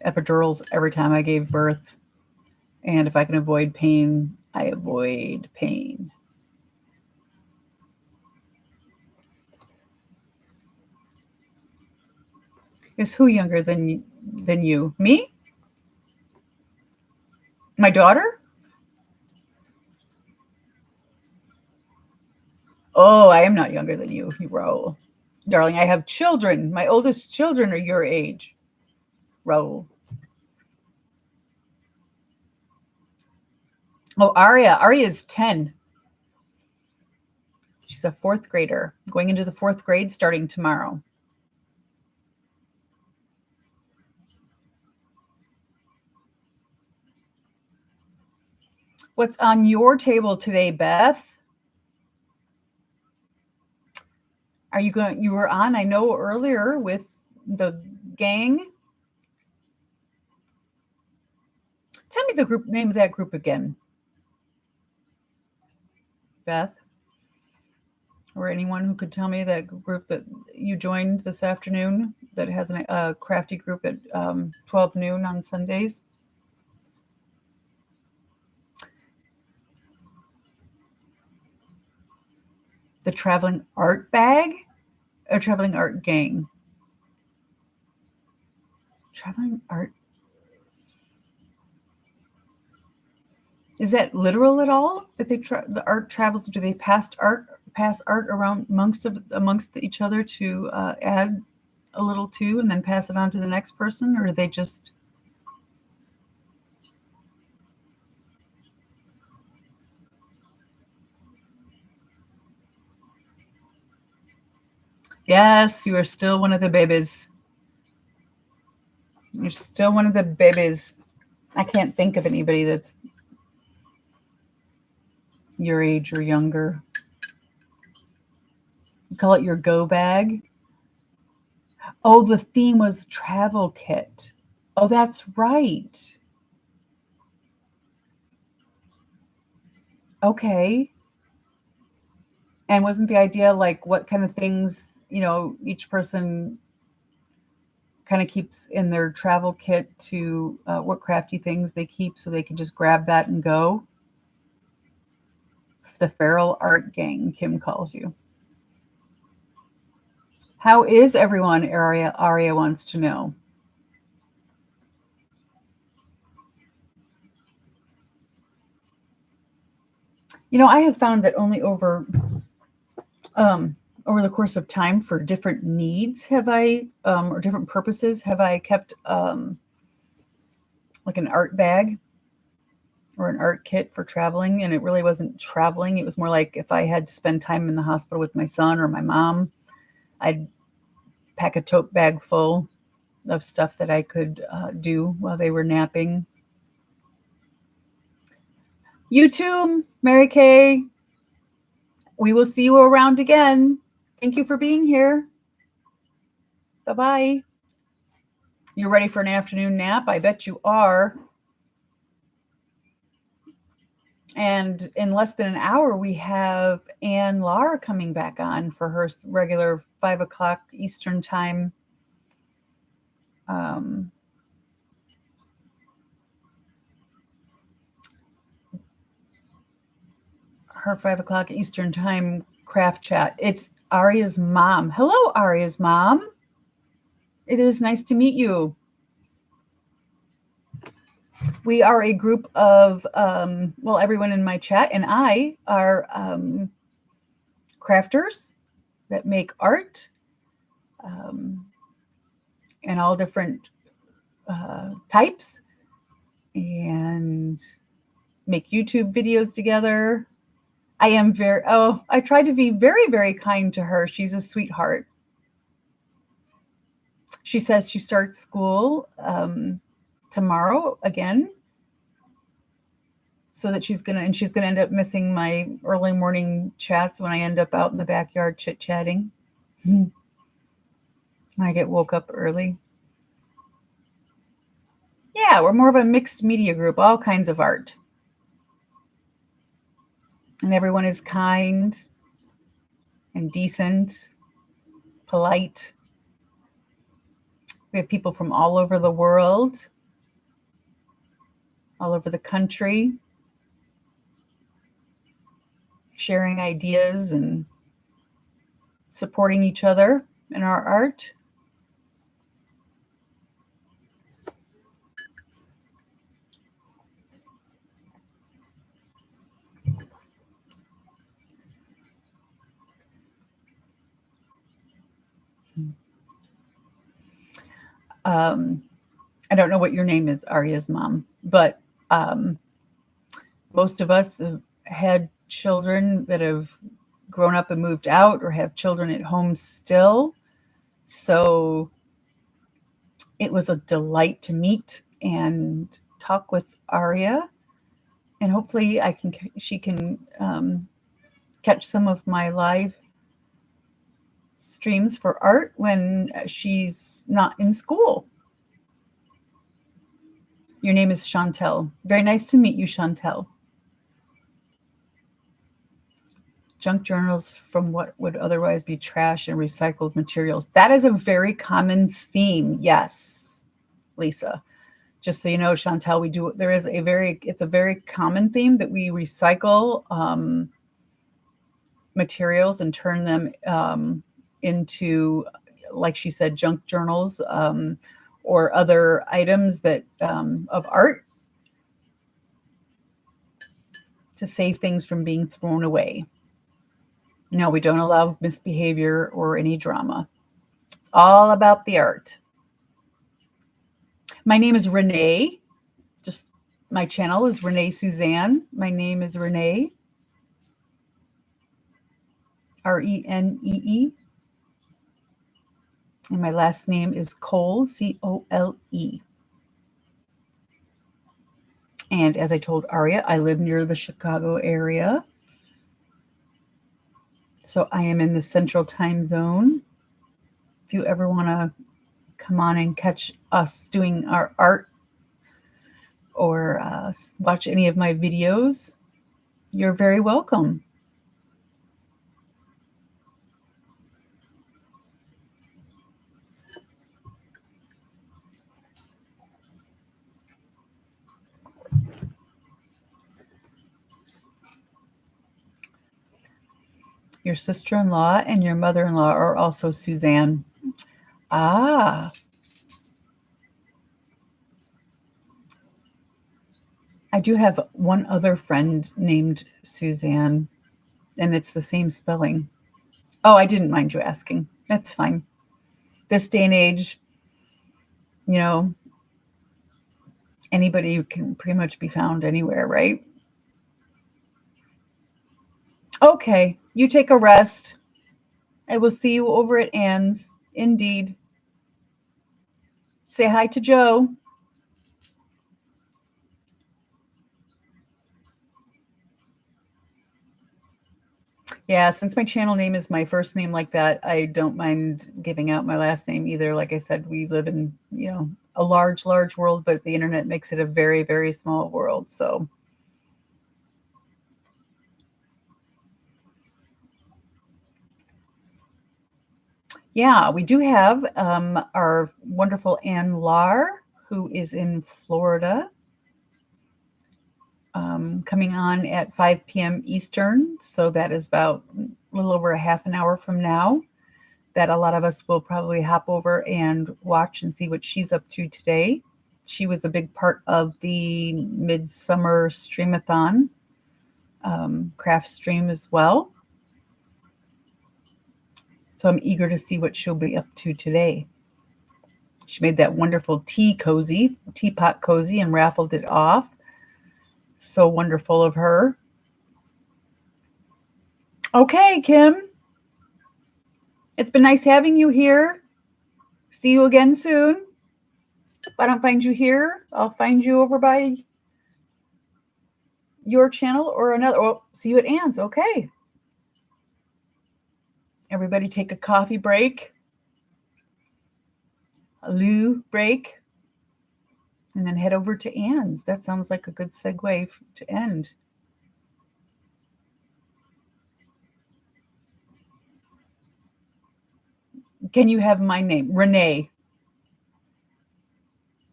epidurals every time I gave birth. And if I can avoid pain, I avoid pain. Is who younger than you? Me? My daughter? Oh, I am not younger than you, Raul. Darling, I have children. My oldest children are your age, Raul. Oh, Aria. Aria is 10. She's a 4th grader, going into the 4th grade starting tomorrow. What's on your table today, Beth? Are you going? You were on, I know, earlier with the gang. Tell me the group name of that group again, Beth, or anyone who could tell me that group that you joined this afternoon that has a crafty group at 12 noon on Sundays. The Traveling Art Bag or Traveling Art Gang? Traveling Art. Is that literal at all? That the art travels? Do they pass art around amongst each other to add a little to, and then pass it on to the next person, or do they just? Yes, you are still one of the babies. You're still one of the babies. I can't think of anybody that's your age or younger. You call it your go bag. Oh, the theme was travel kit. Oh, that's right. Okay. And wasn't the idea like what kind of things, each person kind of keeps in their travel kit to what crafty things they keep so they can just grab that and go? The Feral Art Gang, Kim calls you. How is everyone? Aria wants to know. I have found that only over the course of time for different needs have I, or different purposes, have I kept like an art bag or an art kit for traveling. And it really wasn't traveling. It was more like if I had to spend time in the hospital with my son or my mom, I'd pack a tote bag full of stuff that I could do while they were napping. You too, Mary Kay. We will see you around again. Thank you for being here. Bye-bye. You're ready for an afternoon nap? I bet you are. And in less than an hour, we have Anne Lara coming back on for her regular 5 o'clock Eastern time. Her 5 o'clock Eastern time craft chat. It's Aria's mom. Hello, Aria's mom. It is nice to meet you. We are a group of, everyone in my chat and I are crafters that make art and all different types and make YouTube videos together. I tried to be very, very kind to her. She's a sweetheart. She says she starts school tomorrow again. So that she's gonna end up missing my early morning chats when I end up out in the backyard chit-chatting. When I get woke up early. Yeah, we're more of a mixed media group, all kinds of art. And everyone is kind and decent, polite. We have people from all over the world, all over the country, sharing ideas and supporting each other in our art. I don't know what your name is, Arya's mom, but most of us have had children that have grown up and moved out or have children at home still. So it was a delight to meet and talk with Arya. And hopefully she can catch some of my live streams for art when she's not in school. Your name is Chantel. Very nice to meet you, Chantel. Junk journals from what would otherwise be trash and recycled materials. That is a very common theme. Yes, Lisa. Just so you know, Chantel, it's a very common theme that we recycle materials and turn them into, like she said, junk journals or other items that of art to save things from being thrown away. No, we don't allow misbehavior or any drama. It's all about the art. My name is Renee. Just my channel is Renée-Suzanne. My name is Renee. Renee. And my last name is Cole, Cole. And as I told Arya, I live near the Chicago area. So I am in the Central Time Zone. If you ever want to come on and catch us doing our art or watch any of my videos, you're very welcome. Your sister-in-law and your mother-in-law are also Suzanne. Ah. I do have one other friend named Suzanne, and it's the same spelling. Oh, I didn't mind you asking. That's fine. This day and age, you know, anybody can pretty much be found anywhere, right? Okay, you take a rest. I will see you over at Anne's. Indeed. Say hi to Joe. Yeah, since my channel name is my first name like that, I don't mind giving out my last name either. Like I said, we live in, a large, large world, but the internet makes it a very, very small world. So yeah, we do have our wonderful Anne Lar, who is in Florida, coming on at 5 p.m. Eastern. So that is about a little over a half an hour from now, that a lot of us will probably hop over and watch and see what she's up to today. She was a big part of the Midsummer Streamathon craft stream as well. So I'm eager to see what she'll be up to today. She made that wonderful teapot cozy, and raffled it off. So wonderful of her. Okay, Kim. It's been nice having you here. See you again soon. If I don't find you here, I'll find you over by your channel or another. Oh, see you at Ann's. Okay. Everybody take a coffee break, a loo break, and then head over to Ann's. That sounds like a good segue to end. Can you have my name? Renee.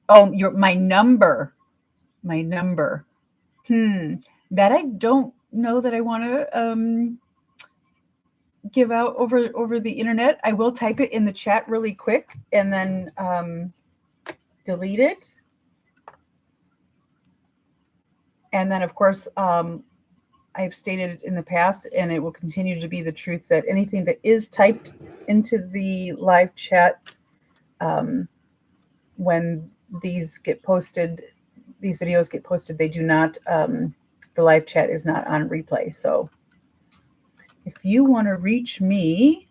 Oh, my number. My number. That I don't know that I want to give out over the internet. I will type it in the chat really quick and then delete it. And then, of course, I've stated in the past, and it will continue to be the truth, that anything that is typed into the live chat, when these get posted, these videos get posted, they do not, the live chat is not on replay. So if you want to reach me,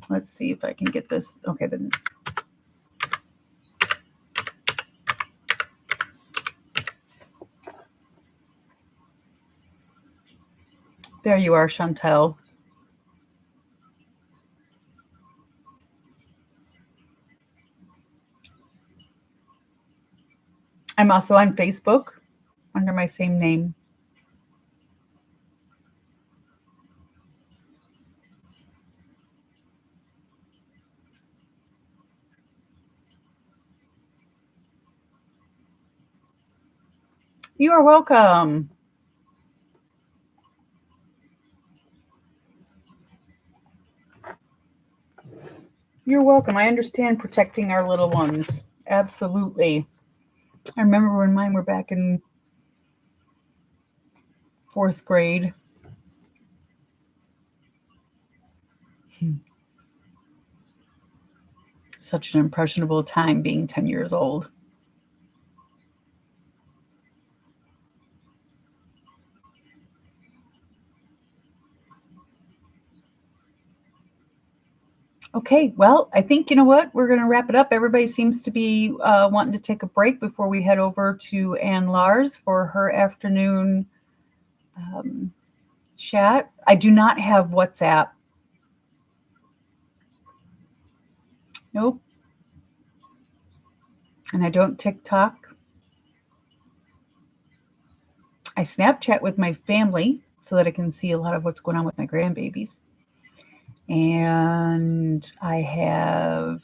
let's see if I can get this. Okay, then. There you are, Chantel. I'm also on Facebook under my same name. You are welcome. You're welcome. I understand protecting our little ones. Absolutely. I remember when mine were back in 4th grade. Such an impressionable time being 10 years old. Okay, well, I think, you know what, we're going to wrap it up. Everybody seems to be wanting to take a break before we head over to Ann Lars for her afternoon chat. I do not have WhatsApp. Nope. And I don't TikTok. I Snapchat with my family so that I can see a lot of what's going on with my grandbabies. And I have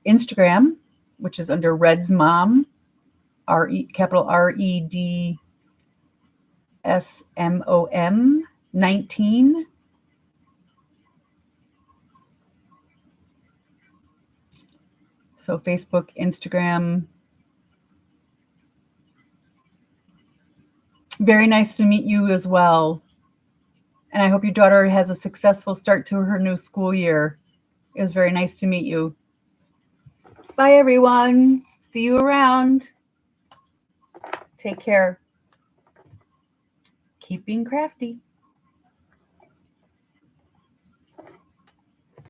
Instagram, which is under Red's Mom, capital REDSMOM 19. So Facebook, Instagram. Very nice to meet you as well. And I hope your daughter has a successful start to her new school year. It was very nice to meet you. Bye, everyone. See you around. Take care. Keep being crafty.